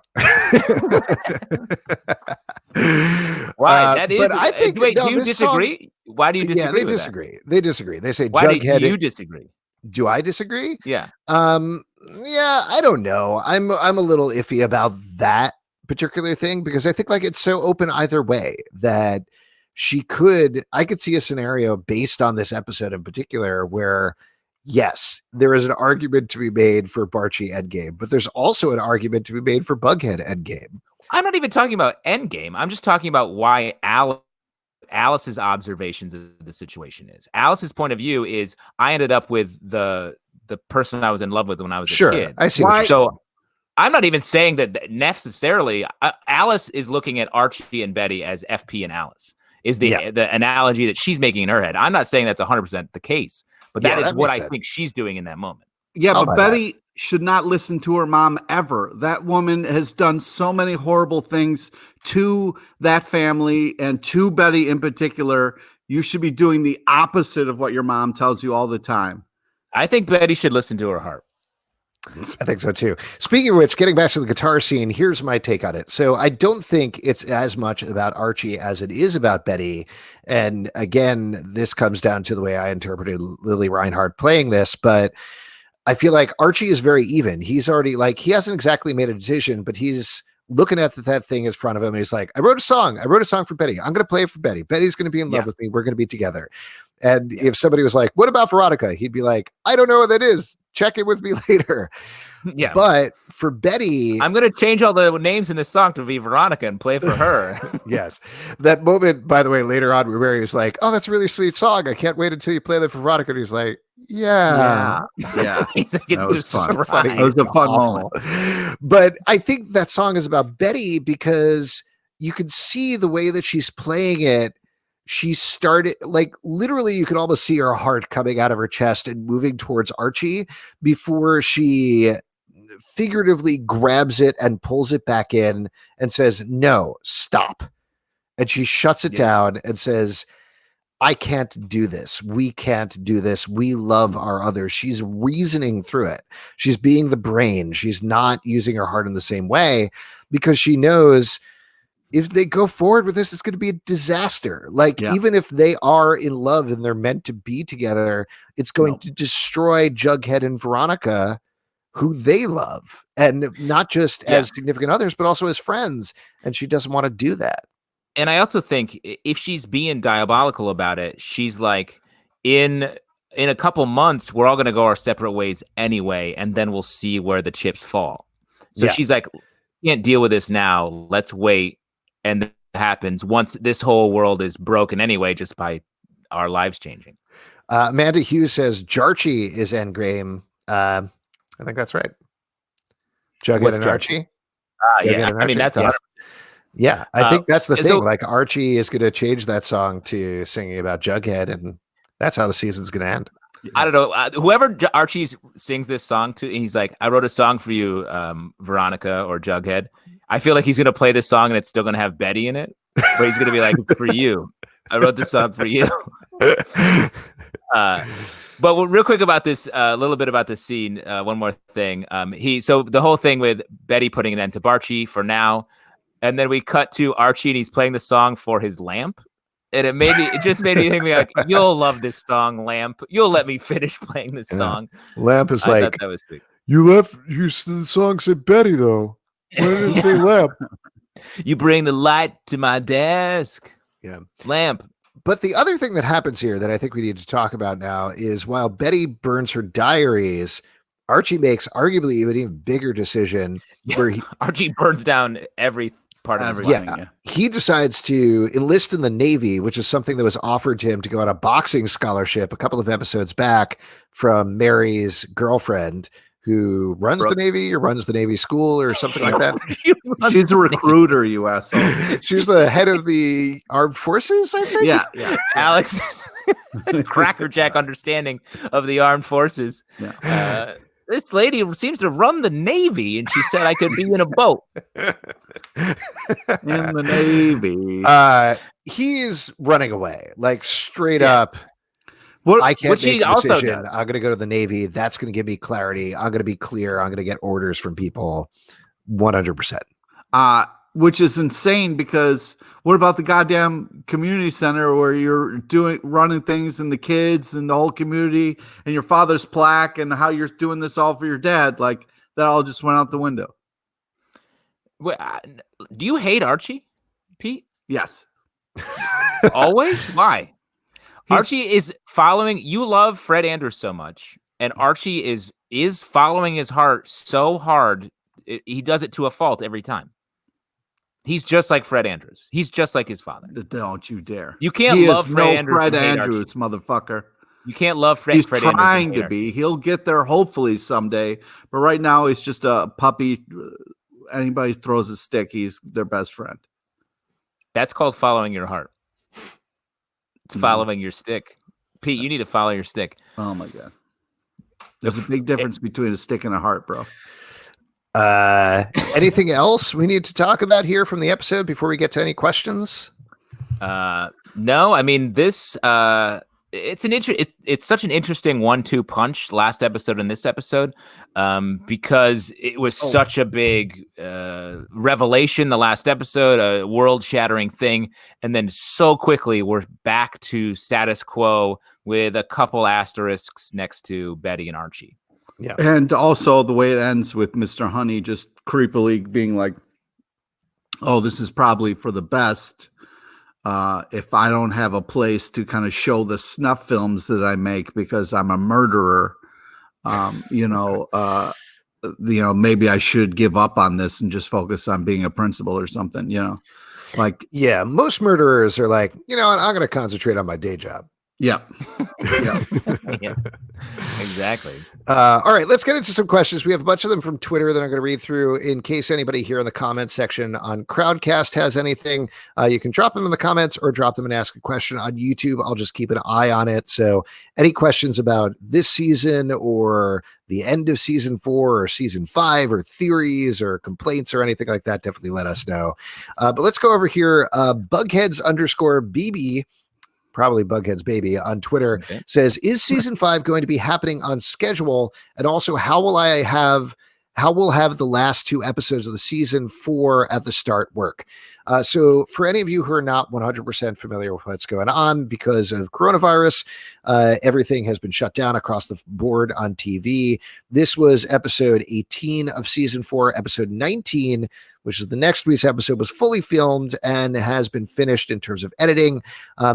Why? That is. But I think. Wait, do you disagree? Why do you disagree? Yeah, they disagree. That? They disagree. They say Why Jughead. Do you disagree? Do I disagree? Yeah. Yeah, I don't know. I'm a little iffy about that particular thing because I think like it's so open either way that I could see a scenario based on this episode in particular where. Yes, there is an argument to be made for Barchi Endgame, but there's also an argument to be made for Bughead Endgame. I'm not even talking about Endgame. I'm just talking about why Alice's observations of the situation is. Alice's point of view is I ended up with the person I was in love with when I was a kid. I see. So I'm not even saying that necessarily. Alice is looking at Archie and Betty as FP and Alice. Is the analogy that she's making in her head. I'm not saying that's 100% the case. But that is what I think she's doing in that moment. Yeah, but Betty should not listen to her mom ever. That woman has done so many horrible things to that family and to Betty in particular. You should be doing the opposite of what your mom tells you all the time. I think Betty should listen to her heart. I think so too. Speaking of which, getting back to the guitar scene, here's my take on it. So I don't think it's as much about Archie as it is about Betty. And again, this comes down to the way I interpreted Lily Reinhardt playing this, but I feel like Archie is very even. He's already like, he hasn't exactly made a decision, but he's looking at that thing in front of him. And he's like, I wrote a song for Betty. I'm going to play it for Betty. Betty's going to be in love with me. We're going to be together. And if somebody was like, what about Veronica? He'd be like, I don't know what that is. Check it with me later. Yeah. But for Betty, I'm going to change all the names in this song to be Veronica and play for her. Yes. That moment, by the way, later on where Mary was like, oh, that's a really sweet song. I can't wait until you play that for Veronica. And he's like, yeah. He's like, it's just fun. funny. It was a fun moment. But I think that song is about Betty because you could see the way that she's playing it. She started, like, literally you could almost see her heart coming out of her chest and moving towards Archie before she figuratively grabs it and pulls it back in and says, no, stop. And she shuts it down and says, I can't do this. We can't do this. We love our others. She's reasoning through it. She's being the brain. She's not using her heart in the same way because she knows if they go forward with this, it's going to be a disaster. Like, even if they are in love and they're meant to be together, it's going to destroy Jughead and Veronica, who they love, and not just as significant others, but also as friends. And she doesn't want to do that. And I also think if she's being diabolical about it, she's like, in a couple months, we're all going to go our separate ways anyway, and then we'll see where the chips fall. So she's like, can't deal with this now. Let's wait. And that happens once this whole world is broken anyway, just by our lives changing. Amanda Hughes says Jarchie is endgame. I think that's right. Jughead and Archie. I mean, that's 100%. Yeah, I think that's the thing. So, like, Archie is going to change that song to singing about Jughead, and that's how the season's going to end. I don't know. Whoever Archie sings this song to, and he's like, I wrote a song for you, Veronica or Jughead. I feel like he's going to play this song and it's still going to have Betty in it, but he's going to be like, it's for you. I wrote this song for you. But real quick about this, a little bit about this scene. One more thing. So the whole thing with Betty putting an end to Archie for now. And then we cut to Archie and he's playing the song for his lamp. And it just made me think, like, you'll love this song, Lamp. You'll let me finish playing this song. Lamp is like, that was sweet. The song said Betty, though. Why did it say Lamp? You bring the light to my desk. Yeah. Lamp. But the other thing that happens here that I think we need to talk about now is while Betty burns her diaries, Archie makes arguably an even bigger decision where Archie burns down every part of his life. He decides to enlist in the Navy, which is something that was offered to him to go on a boxing scholarship a couple of episodes back from Mary's girlfriend, who runs the Navy or runs the Navy school or something like that. She's a recruiter, you asshole. She's the head of the armed forces, I think. Yeah. Alex's crackerjack understanding of the armed forces. Yeah. This lady seems to run the Navy, and she said I could be in a boat. In the Navy. He's running away, like straight up. I can't make a decision. I'm going to go to the Navy. That's going to give me clarity. I'm going to be clear. I'm going to get orders from people 100%. Which is insane because what about the goddamn community center where you're running things and the kids and the whole community and your father's plaque and how you're doing this all for your dad? Like, that all just went out the window. Wait, do you hate Archie, Pete? Yes. Always? Why? Archie is following. You love Fred Andrews so much, and Archie is following his heart so hard. He does it to a fault every time. He's just like Fred Andrews. He's just like his father. Don't you dare! You can't love Fred Andrews. Fred Andrews, motherfucker. You can't love Fred. He's Fred trying Andrews to be. He'll get there hopefully someday. But right now, he's just a puppy. Anybody throws a stick, he's their best friend. That's called following your heart. It's following your stick. Pete, you need to follow your stick. Oh my God. There's a big difference between a stick and a heart, bro. Anything else we need to talk about here from the episode before we get to any questions? No, I mean, this it's such an interesting 1-2 punch last episode and this episode, because it was such a big revelation the last episode, a world-shattering thing, and then so quickly we're back to status quo with a couple asterisks next to Betty and Archie. Yeah, and also the way it ends with Mr. Honey just creepily being like, "Oh, this is probably for the best. If I don't have a place to kind of show the snuff films that I make because I'm a murderer, maybe I should give up on this and just focus on being a principal or something, like, yeah, most murderers are like, I'm going to concentrate on my day job. Yeah. Yeah, exactly. All right, let's get into some questions. We have a bunch of them from Twitter that I'm going to read through. In case anybody here in the comments section on Crowdcast has anything, you can drop them in the comments or drop them and ask a question on YouTube. I'll just keep an eye on it. So any questions about this season or the end of season 4 or season 5 or theories or complaints or anything like that, definitely let us know. But let's go over here. Bugheads_BB, probably Bughead's baby, on Twitter, says, is season 5 going to be happening on schedule? And also, how will have the last 2 episodes of the season 4 at the start work? So for any of you who are not 100% familiar with what's going on because of coronavirus, everything has been shut down across the board on TV. This was episode 18 of season 4. Episode 19, which is the next week's episode, was fully filmed and has been finished in terms of editing.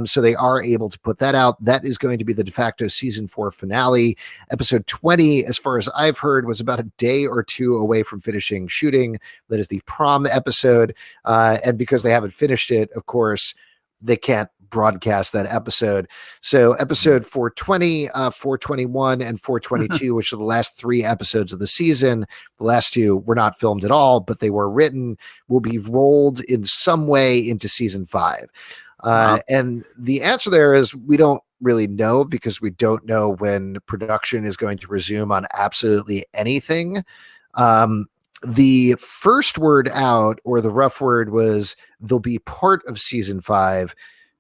So they are able to put that out. That is going to be the de facto season 4 finale. Episode 20, as far as I've heard, was about a day or 2 away from finishing shooting. That is the prom episode. And because they haven't finished it, of course, they can't broadcast that episode. So episode 420, 421, and 422, which are the last 3 episodes of the season, the last 2 were not filmed at all, but they were written, will be rolled in some way into season 5. And the answer there is we don't really know, because we don't know when production is going to resume on absolutely anything. The first word out, or the rough word, was they'll be part of season 5.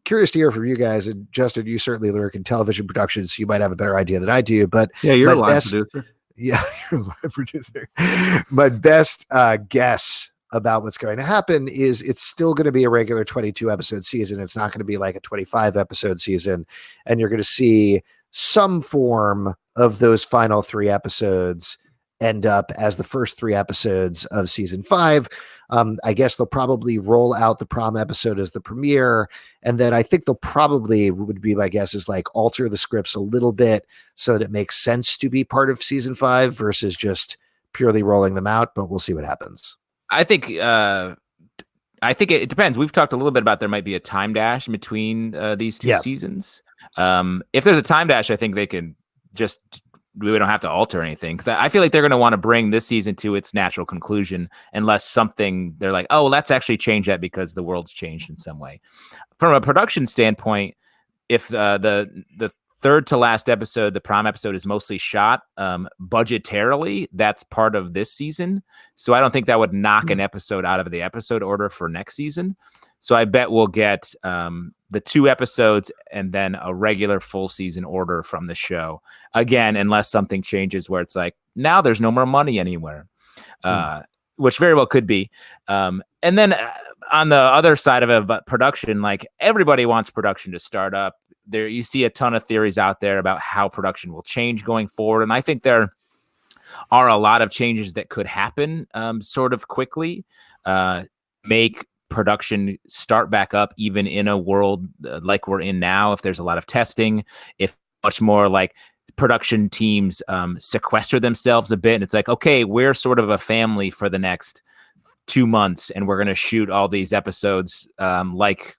Curious to hear from you guys. And Justin, you certainly work in television production, so you might have a better idea than I do. But yeah, you're a live producer. Yeah, you're a live producer. My best guess about what's going to happen is it's still going to be a regular 22 episode season. It's not going to be like a 25 episode season, and you're going to see some form of those final 3 episodes end up as the first 3 episodes of season 5. I guess they'll probably roll out the prom episode as the premiere. And then I think they'll probably, would be my guess, is like alter the scripts a little bit so that it makes sense to be part of season 5 versus just purely rolling them out. But we'll see what happens. I think it depends. We've talked a little bit about there might be a time dash in between these 2 seasons. If there's a time dash, I think they can just, we don't have to alter anything, because I feel like they're going to want to bring this season to its natural conclusion unless something, they're like, oh, let's actually change that because the world's changed in some way. From a production standpoint, if the third to last episode, the prom episode, is mostly shot budgetarily, that's part of this season. So I don't think that would knock an episode out of the episode order for next season. So I bet we'll get the 2 episodes and then a regular full season order from the show. Again, unless something changes where it's like, now there's no more money anywhere, which very well could be. And then on the other side of it, but production, like everybody wants production to start up. There, you see a ton of theories out there about how production will change going forward. And I think there are a lot of changes that could happen sort of quickly, make production start back up even in a world like we're in now. If there's a lot of testing, if much more like production teams sequester themselves a bit, and it's like, okay, we're sort of a family for the next 2 months, and we're going to shoot all these episodes like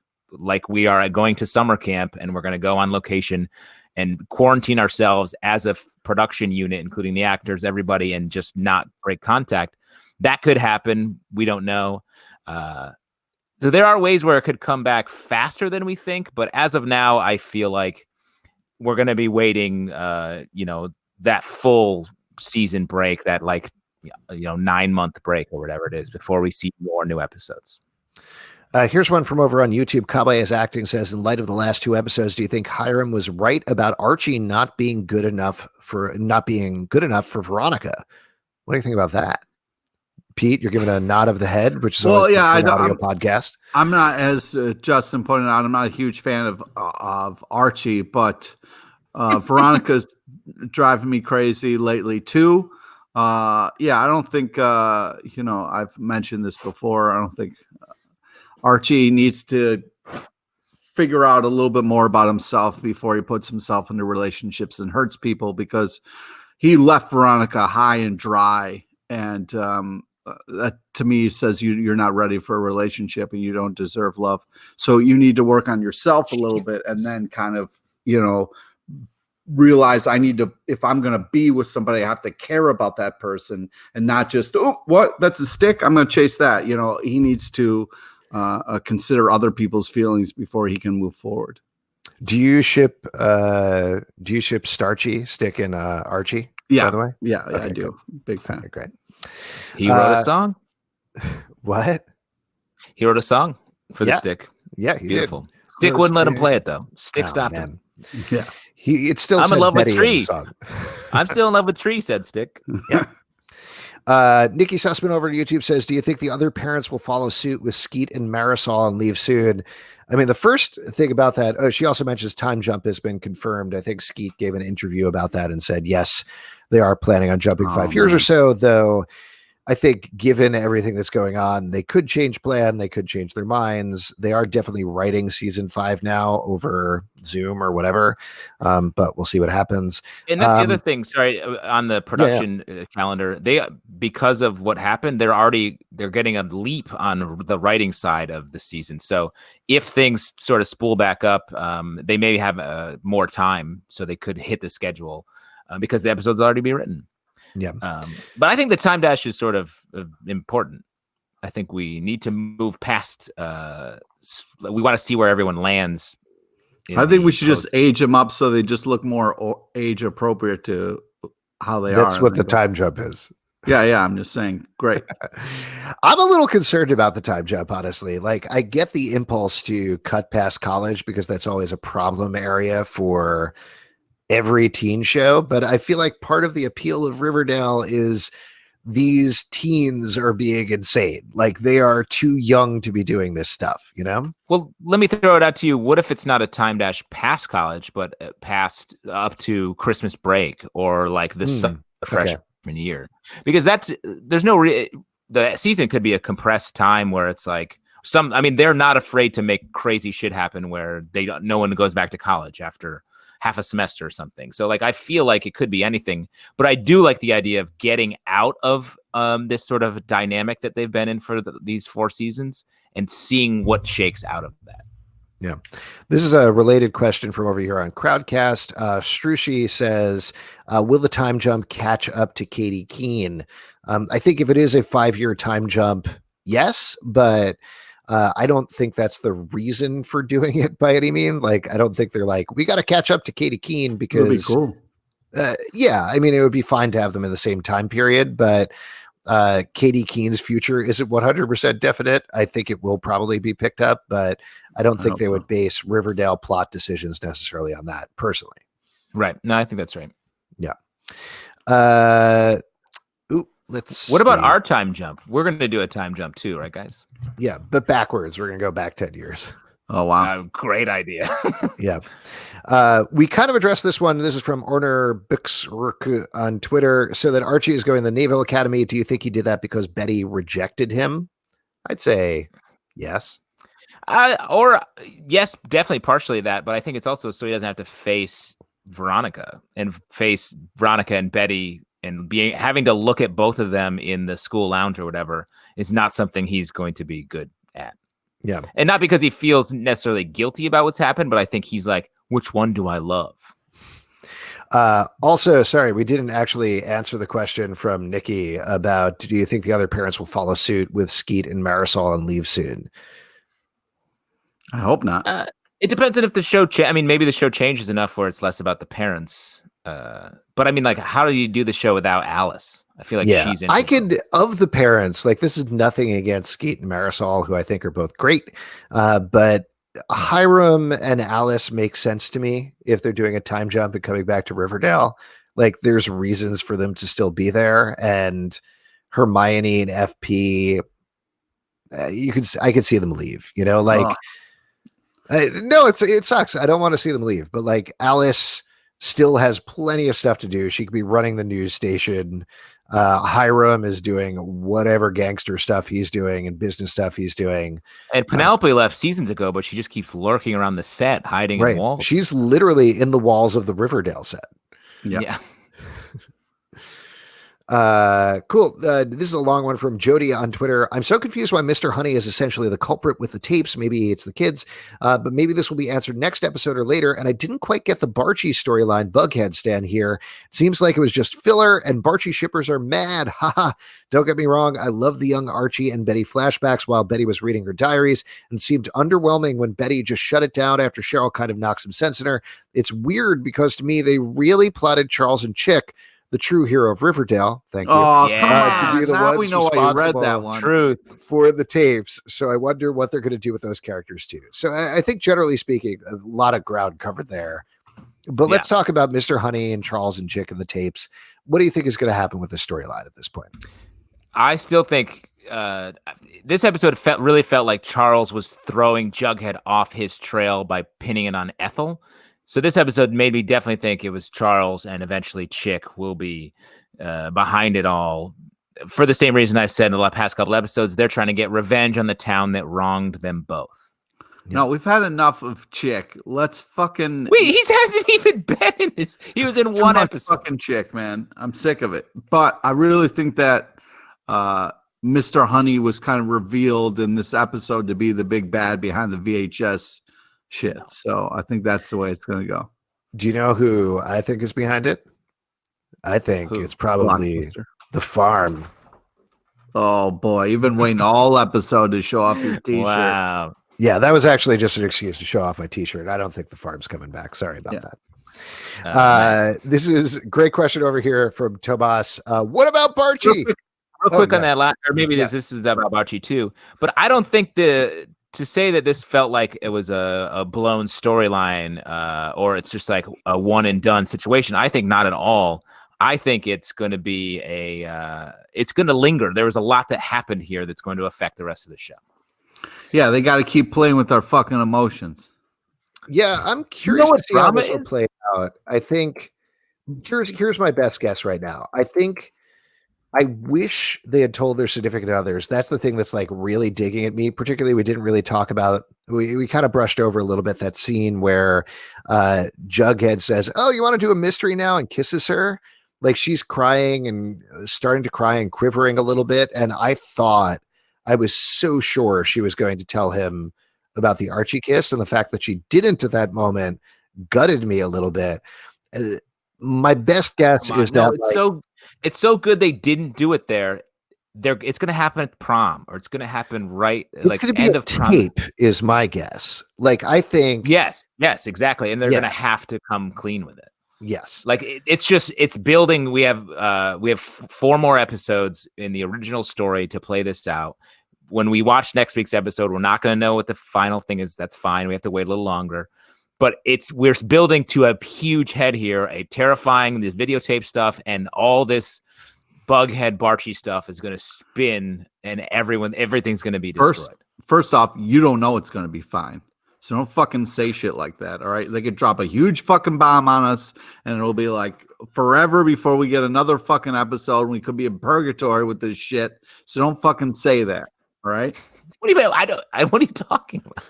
we are going to summer camp, and we're going to go on location and quarantine ourselves as a production unit, including the actors, everybody, and just not break contact. That could happen. We don't know. So there are ways where it could come back faster than we think. But as of now, I feel like we're going to be waiting, that full season break, that 9-month break or whatever it is, before we see more new episodes. Here's one from over on YouTube. Kabaya's is acting says, in light of the last 2 episodes, do you think Hiram was right about Archie not being good enough for Veronica? What do you think about that? Pete, you're giving a nod of the head, which is always an audio podcast. I'm not, as Justin pointed out, I'm not a huge fan of Archie, but Veronica's driving me crazy lately too. I don't think I've mentioned this before. I don't think Archie needs to figure out a little bit more about himself before he puts himself into relationships and hurts people, because he left Veronica high and dry, and that to me says you're not ready for a relationship and you don't deserve love. So you need to work on yourself a little bit, and then kind of, realize I need to, if I'm going to be with somebody, I have to care about that person and not just, that's a stick, I'm going to chase that. He needs to consider other people's feelings before he can move forward. Do you ship Starchy, Stick, and Archie? Yeah. By the way? Yeah, okay, I do. Good. Big fan. Okay, great. He wrote a song. What? He wrote a song for the Stick. Yeah, he beautiful. Did. Stick wouldn't let him play it though. Stick stopped him. Yeah. It's still. I'm in love Betty with Tree. Song. I'm still in love with Tree, said Stick. Yeah. Nikki Sussman over to YouTube says, do you think the other parents will follow suit with Skeet and Marisol and leave soon? I mean, the first thing about that, she also mentions time jump has been confirmed. I think Skeet gave an interview about that and said, yes, they are planning on jumping 5 years or so, though. I think given everything that's going on, they could change plan. They could change their minds. They are definitely writing season 5 now over Zoom or whatever. But we'll see what happens. And that's the other thing. Sorry, on the production calendar, because of what happened, they're getting a leap on the writing side of the season. So if things sort of spool back up, they may have more time, so they could hit the schedule because the episode's already be written. Yeah. But I think the time dash is sort of important. I think we need to move past, we want to see where everyone lands. I think we should just age them up so they just look more age appropriate to how they are. That's what the time jump is. Yeah. I'm just saying. Great. I'm a little concerned about the time jump, honestly. Like, I get the impulse to cut past college because that's always a problem area for every teen show, but I feel like part of the appeal of Riverdale is these teens are being insane. Like, they are too young to be doing this stuff, Well, let me throw it out to you. What if it's not a time dash past college, but past up to Christmas break or like the freshman year? Because there's no the season could be a compressed time where it's like they're not afraid to make crazy shit happen where no one goes back to college after half a semester or something. So I feel like it could be anything, but I do like the idea of getting out of this sort of dynamic that they've been in for these 4 seasons and seeing what shakes out of that. Yeah. This is a related question from over here on Crowdcast. Strushi says, will the time jump catch up to Katie Keene? I think if it is a 5-year time jump, yes, but I don't think that's the reason for doing it by any means. I don't think they're like, we got to catch up to Katie Keene because it'd be cool. It would be fine to have them in the same time period, but Katie Keene's future isn't 100% definite. I think it will probably be picked up, but I don't think they would base Riverdale plot decisions necessarily on that personally. Right. No, I think that's right. Yeah. What about our time jump? We're going to do a time jump too, right, guys? Yeah, but backwards. We're going to go back 10 years. Oh, wow. Great idea. Yeah. We kind of addressed this one. This is from Orner Bixrk on Twitter. So that Archie is going to the Naval Academy. Do you think he did that because Betty rejected him? I'd say yes. Or yes, definitely partially that. But I think it's also so he doesn't have to face Veronica and Betty and having to look at both of them in the school lounge or whatever is not something he's going to be good at. Yeah. And not because he feels necessarily guilty about what's happened, but I think he's like, which one do I love? Also, sorry, we didn't actually answer the question from Nikki about, do you think the other parents will follow suit with Skeet and Marisol and leave soon? I hope not. It depends on if the show, maybe the show changes enough where it's less about the parents. But how do you do the show without Alice? I feel like she's I could, of the parents, like this is nothing against Skeet and Marisol, who I think are both great, but Hiram and Alice make sense to me if they're doing a time jump and coming back to Riverdale. Like there's reasons for them to still be there, and Hermione and FP, I could see them leave. You know, like no, it sucks. I don't want to see them leave, but like Alice still has plenty of stuff to do. She could be running the news station. Hiram is doing whatever gangster stuff he's doing and business stuff he's doing. And Penelope left seasons ago, but she just keeps lurking around the set, hiding in walls. She's literally in the walls of the Riverdale set. Yeah. Cool. This is a long one from Jody on Twitter. I'm so confused why Mr. Honey is essentially the culprit with the tapes. Maybe it's the kids, but maybe this will be answered next episode or later. And I didn't quite get the Barchie storyline. Bughead stand here. It seems like it was just filler, and Barchie shippers are mad. Haha. Don't get me wrong. I love the young Archie and Betty flashbacks while Betty was reading her diaries, and seemed underwhelming when Betty just shut it down after Cheryl kind of knocked some sense in her. It's weird because to me, they really plotted Charles and Chick, the true hero of Riverdale. Thank you. Oh, come on. Now we know why you read that one. Truth. For the tapes. So I wonder what they're going to do with those characters too. So I think generally speaking, a lot of ground covered there. But let's talk about Mr. Honey and Charles and Chick and the tapes. What do you think is going to happen with the storyline at this point? I still think this episode really felt like Charles was throwing Jughead off his trail by pinning it on Ethel. So this episode made me definitely think it was Charles, and eventually Chick will be behind it all. For the same reason I've said in the past couple episodes, they're trying to get revenge on the town that wronged them both. No, we've had enough of Chick. Let's fucking... Wait, he hasn't even been in this. He was in one episode. Fucking Chick, man. I'm sick of it. But I really think that Mr. Honey was kind of revealed in this episode to be the big bad behind the VHS shit. So I think that's the way it's going to go. Do you know who I think is behind it? I think it's probably the farm. Oh boy, you've been waiting all episode to show off your t-shirt. Wow. Yeah, that was actually just an excuse to show off my t-shirt. I don't think the farm's coming back. Sorry about that. This is a great question over here from Tomas. What about Barchie? Real quick on that last, or maybe this is about Archie too. But I don't think to say that this felt like it was a blown storyline, or it's just like a one and done situation. I think not at all. I think it's going to be it's going to linger. There was a lot that happened here that's going to affect the rest of the show. Yeah, they got to keep playing with our fucking emotions. Yeah, I'm curious to see how this will play out. I think here's my best guess right now. I wish they had told their significant others. That's the thing that's like really digging at me. Particularly, we didn't really talk about. We kind of brushed over a little bit that scene where Jughead says, "Oh, you want to do a mystery now?" and kisses her. Like she's crying and starting to cry and quivering a little bit. And I was so sure she was going to tell him about the Archie kiss, and the fact that she didn't at that moment gutted me a little bit. My best guess is that it's so good they didn't do it there. It's going to happen at prom, or it's going to happen like end of tape prom. Is my guess. Like I think yes, exactly, and they're going to have to come clean with it. Yes, like it's building. We have 4 more episodes in the original story to play this out. When we watch next week's episode, we're not going to know what the final thing is. That's fine. We have to wait a little longer. But we're building to a huge head here, a terrifying, this videotape stuff, and all this Bughead Barchie stuff is going to spin, and everything's going to be destroyed. First off, you don't know it's going to be fine. So don't fucking say shit like that, all right? They could drop a huge fucking bomb on us, and it'll be like forever before we get another fucking episode. We could be in purgatory with this shit. So don't fucking say that, all right? What do you mean? What are you talking about?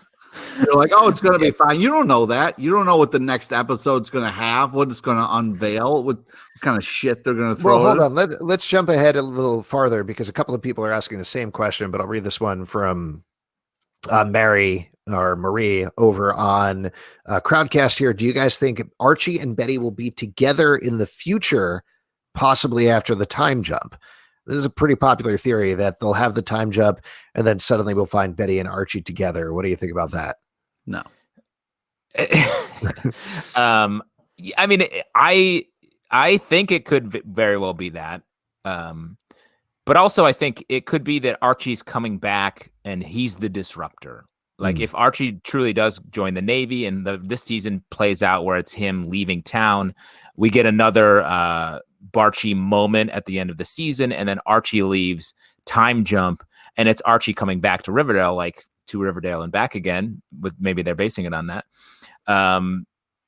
You're like, oh, it's going to be fine. You don't know that. You don't know what the next episode's going to have, what it's going to unveil, what kind of shit they're going to throw. Well, hold on. Let's jump ahead a little farther because a couple of people are asking the same question, but I'll read this one from Marie over on Crowdcast here. Do you guys think Archie and Betty will be together in the future, possibly after the time jump? This is a pretty popular theory that they'll have the time jump and then suddenly we'll find Betty and Archie together. What do you think about that? No. I mean, I think it could very well be that. But also, I think it could be that Archie's coming back and he's the disruptor. Like if Archie truly does join the Navy and this season plays out where it's him leaving town, we get another Barchie moment at the end of the season, and then Archie leaves, time jump, and it's Archie coming back to Riverdale, like to Riverdale and back again, with maybe they're basing it on that.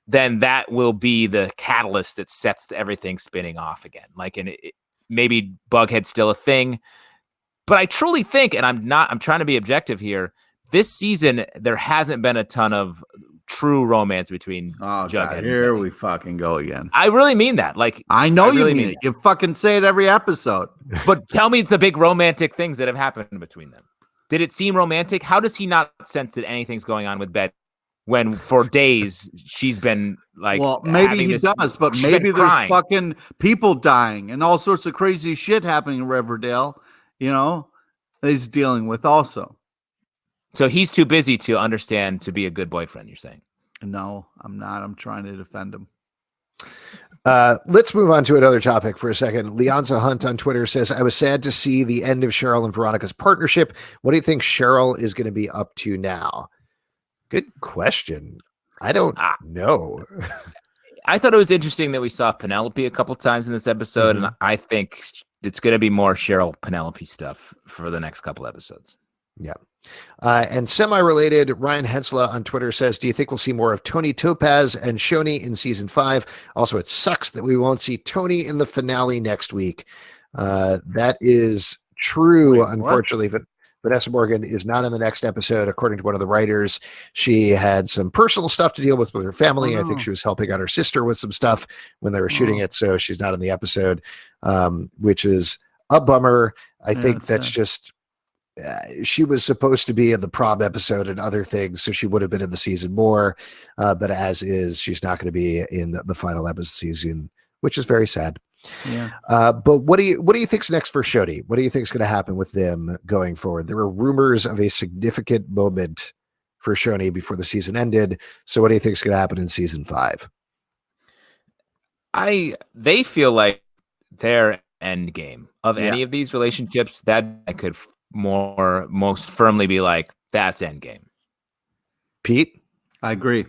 Then that will be the catalyst that sets everything spinning off again. Like, and maybe Bughead's still a thing, but I truly think, and I'm trying to be objective here, this season, there hasn't been a ton of true romance between Jughead and Betty. Here we fucking go again. I really mean that. Like, I know you mean it. You fucking say it every episode. But tell me the big romantic things that have happened between them. Did it seem romantic? How does he not sense that anything's going on with Betty when for days she's been like... Well, maybe he does, but maybe there's fucking people dying and all sorts of crazy shit happening in Riverdale, that he's dealing with also. So he's too busy to understand to be a good boyfriend, you're saying? No, I'm not. I'm trying to defend him. Let's move on to another topic for a second. Leonza Hunt on Twitter says, I was sad to see the end of Cheryl and Veronica's partnership. What do you think Cheryl is going to be up to now? Good question. I don't know. I thought it was interesting that we saw Penelope a couple times in this episode, and I think it's going to be more Cheryl Penelope stuff for the next couple episodes. Yeah. And semi-related, Ryan Hensela on Twitter says, do you think we'll see more of Toni Topaz and Shoni in season 5? Also, it sucks that we won't see Toni in the finale next week. That is true, unfortunately. But Vanessa Morgan is not in the next episode. According to one of the writers, she had some personal stuff to deal with her family. I think she was helping out her sister with some stuff when they were shooting it. So she's not in the episode, which is a bummer. I think that's just... she was supposed to be in the prom episode and other things, so she would have been in the season more. But as is, she's not going to be in the final episode season, which is very sad. Yeah. But what do you think's next for Shoni? What do you think is going to happen with them going forward? There were rumors of a significant moment for Shoni before the season ended. So what do you think is going to happen in season 5? They feel like their end game of any of these relationships that I could most firmly be like, that's endgame. Pete? I agree.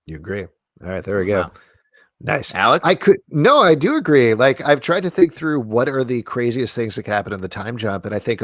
You agree? All right, there we go. Wow. Nice. Alex? I do agree. Like, I've tried to think through what are the craziest things that can happen in the time jump. And I think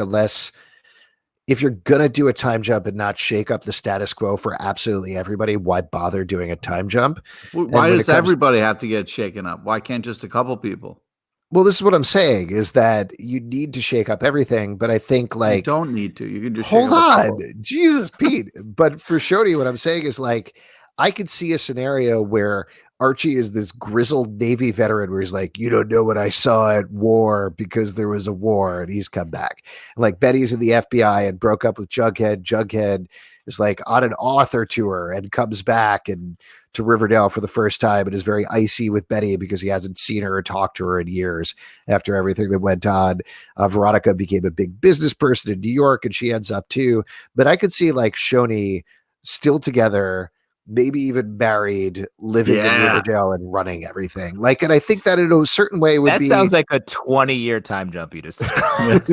if you're going to do a time jump and not shake up the status quo for absolutely everybody, why bother doing a time jump? Why does everybody have to get shaken up? Why can't just a couple people? Well, this is what I'm saying, is that you need to shake up everything, but I think you don't need to. You can just hold on. Jesus, Pete. But for Shoni, what I'm saying is I could see a scenario where Archie is this grizzled Navy veteran where he's like, you don't know what I saw at war because there was a war, and he's come back. And Betty's in the FBI and broke up with Jughead. Jughead is on an author tour and comes back and to Riverdale for the first time and is very icy with Betty because he hasn't seen her or talked to her in years after everything that went on. Veronica became a big business person in New York and she ends up too. But I could see Shoni still together, maybe even married, living in Riverdale and running everything. And I think that in a certain way would be... That sounds like a 20-year time jump you just described.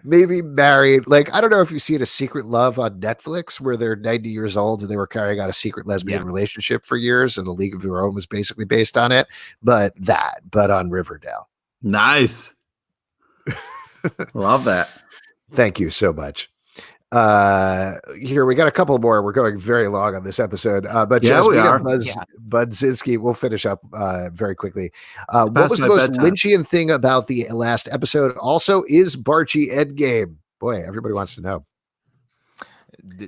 Maybe married. I don't know if you've seen A Secret Love on Netflix, where they're 90 years old and they were carrying out a secret lesbian relationship for years, and A League of Their Own was basically based on it. But on Riverdale. Nice. Love that. Thank you so much. Here we got a couple more. We're going very long on this episode, but we are. Budzinski, we'll finish up very quickly. What was the most Lynchian thing about the last episode? Also, is Barchie endgame? Boy, everybody wants to know.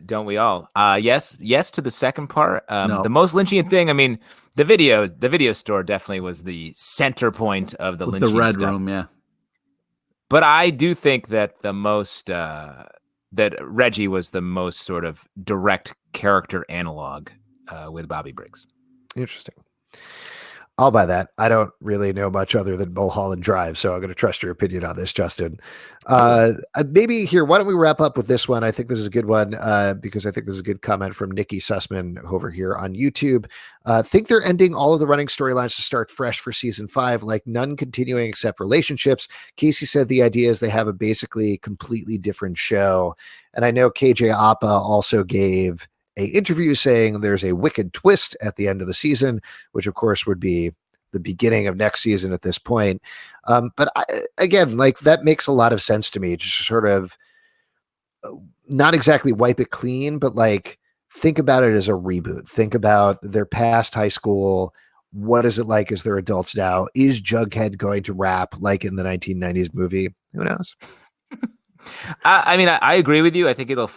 Don't we all? Yes to the second part. No. The most Lynchian thing, I mean, the video store definitely was the center point of the Lynchian the red stuff. room, yeah. But I do think that the most that Reggie was the most sort of direct character analog with Bobby Briggs. Interesting. I'll buy that. I don't really know much other than Mulholland Drive, so I'm going to trust your opinion on this, Justin. Maybe here, why don't we wrap up with this one? I think this is a good one because I think this is a good comment from Nikki Sussman over here on YouTube. Think they're ending all of the running storylines to start fresh for season 5, like none continuing except relationships. Casey said the idea is they have a basically completely different show. And I know KJ Appa also gave a interview saying there's a wicked twist at the end of the season, which of course would be the beginning of next season at this point. But again, like that makes a lot of sense to me. Just sort of not exactly wipe it clean, but like think about it as a reboot. Think about their past high school. What is it like as they're adults now? Is Jughead going to rap like in the 1990s movie? Who knows? I mean, I agree with you. I think it'll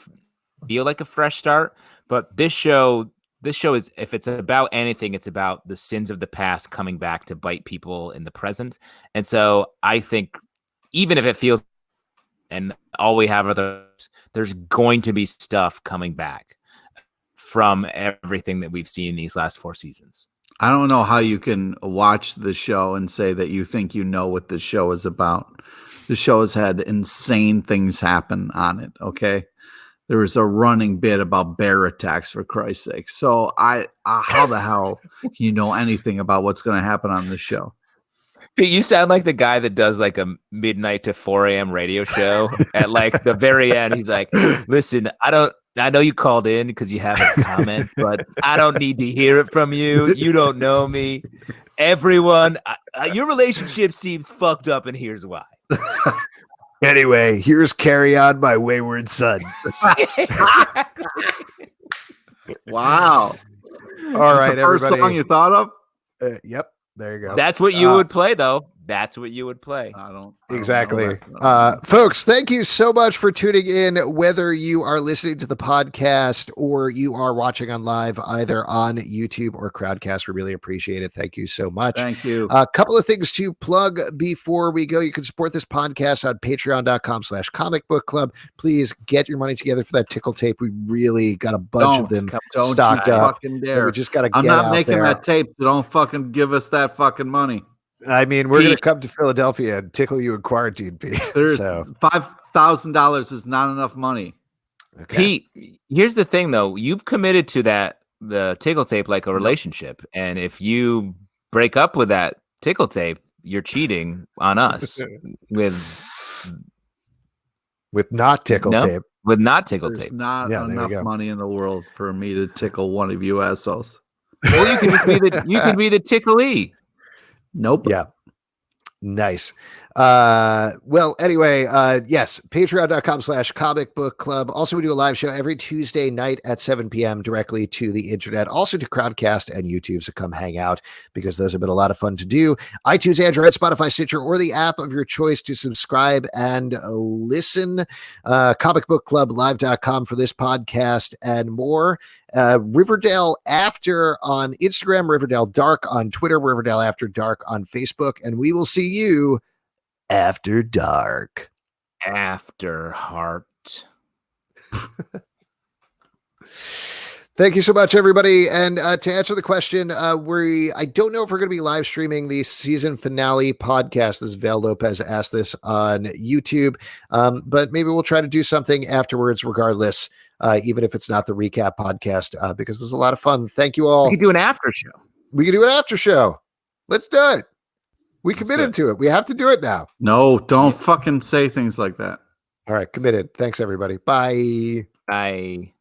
feel like a fresh start. But this show is, if it's about anything, it's about the sins of the past coming back to bite people in the present. And so I think even if it feels, and all we have are there's going to be stuff coming back from everything that we've seen in these last 4 seasons. I don't know how you can watch the show and say that you think you know what the show is about. The show has had insane things happen on it, okay? There was a running bit about bear attacks, for Christ's sake. So how the hell can you know anything about what's going to happen on this show? Pete, you sound like the guy that does like a midnight to 4 a.m. radio show at like the very end. He's like, listen, I know you called in because you have a comment, but I don't need to hear it from you. You don't know me. Everyone, your relationship seems fucked up, and here's why. Anyway, here's Carry On, My Wayward Son. Wow. All right, the first everybody. song you thought of? Yep. There you go. That's what you would play, though. That's what you would play. I don't Exactly. know. Folks, thank you so much for tuning in, whether you are listening to the podcast or you are watching on live, either on YouTube or Crowdcast. We really appreciate it. Thank you so much. Thank you. A couple of things to plug before we go. You can support this podcast on patreon.com/comic book club. Please get your money together for that tickle tape. We really got a bunch of them stocked up. Fucking dare. We just got to get I'm not out making there. that tape, so don't fucking give us that fucking money. I mean, we're going to come to Philadelphia and tickle you in quarantine, Pete. There's so. $5,000 is not enough money. Okay. Pete, here's the thing, though. You've committed to the tickle tape like a relationship. And if you break up with that tickle tape, you're cheating on us with not tickle tape. With not tickle There's tape. Not enough money in the world for me to tickle one of you assholes. Well, you can just be the ticklee. Nope. Yeah. Nice. Well, anyway, yes, patreon.com/comic book club. Also, we do a live show every Tuesday night at 7 p.m. directly to the internet, also to Crowdcast and YouTube. So come hang out because those have been a lot of fun to do. iTunes, Android, Spotify, Stitcher, or the app of your choice to subscribe and listen. comicbookclublive.com for this podcast and more. Riverdale After on Instagram, Riverdale Dark on Twitter, Riverdale After Dark on Facebook, and we will see you after dark. After heart. Thank you so much, everybody. And to answer the question, I don't know if we're going to be live streaming the season finale podcast. This is Val Lopez asked this on YouTube, but maybe we'll try to do something afterwards regardless, even if it's not the recap podcast, because there's a lot of fun. Thank you all. We could do an after show. We could do an after show. Let's do it. We committed to it. We have to do it now. No, don't fucking say things like that. All right, committed. Thanks, everybody. Bye. Bye.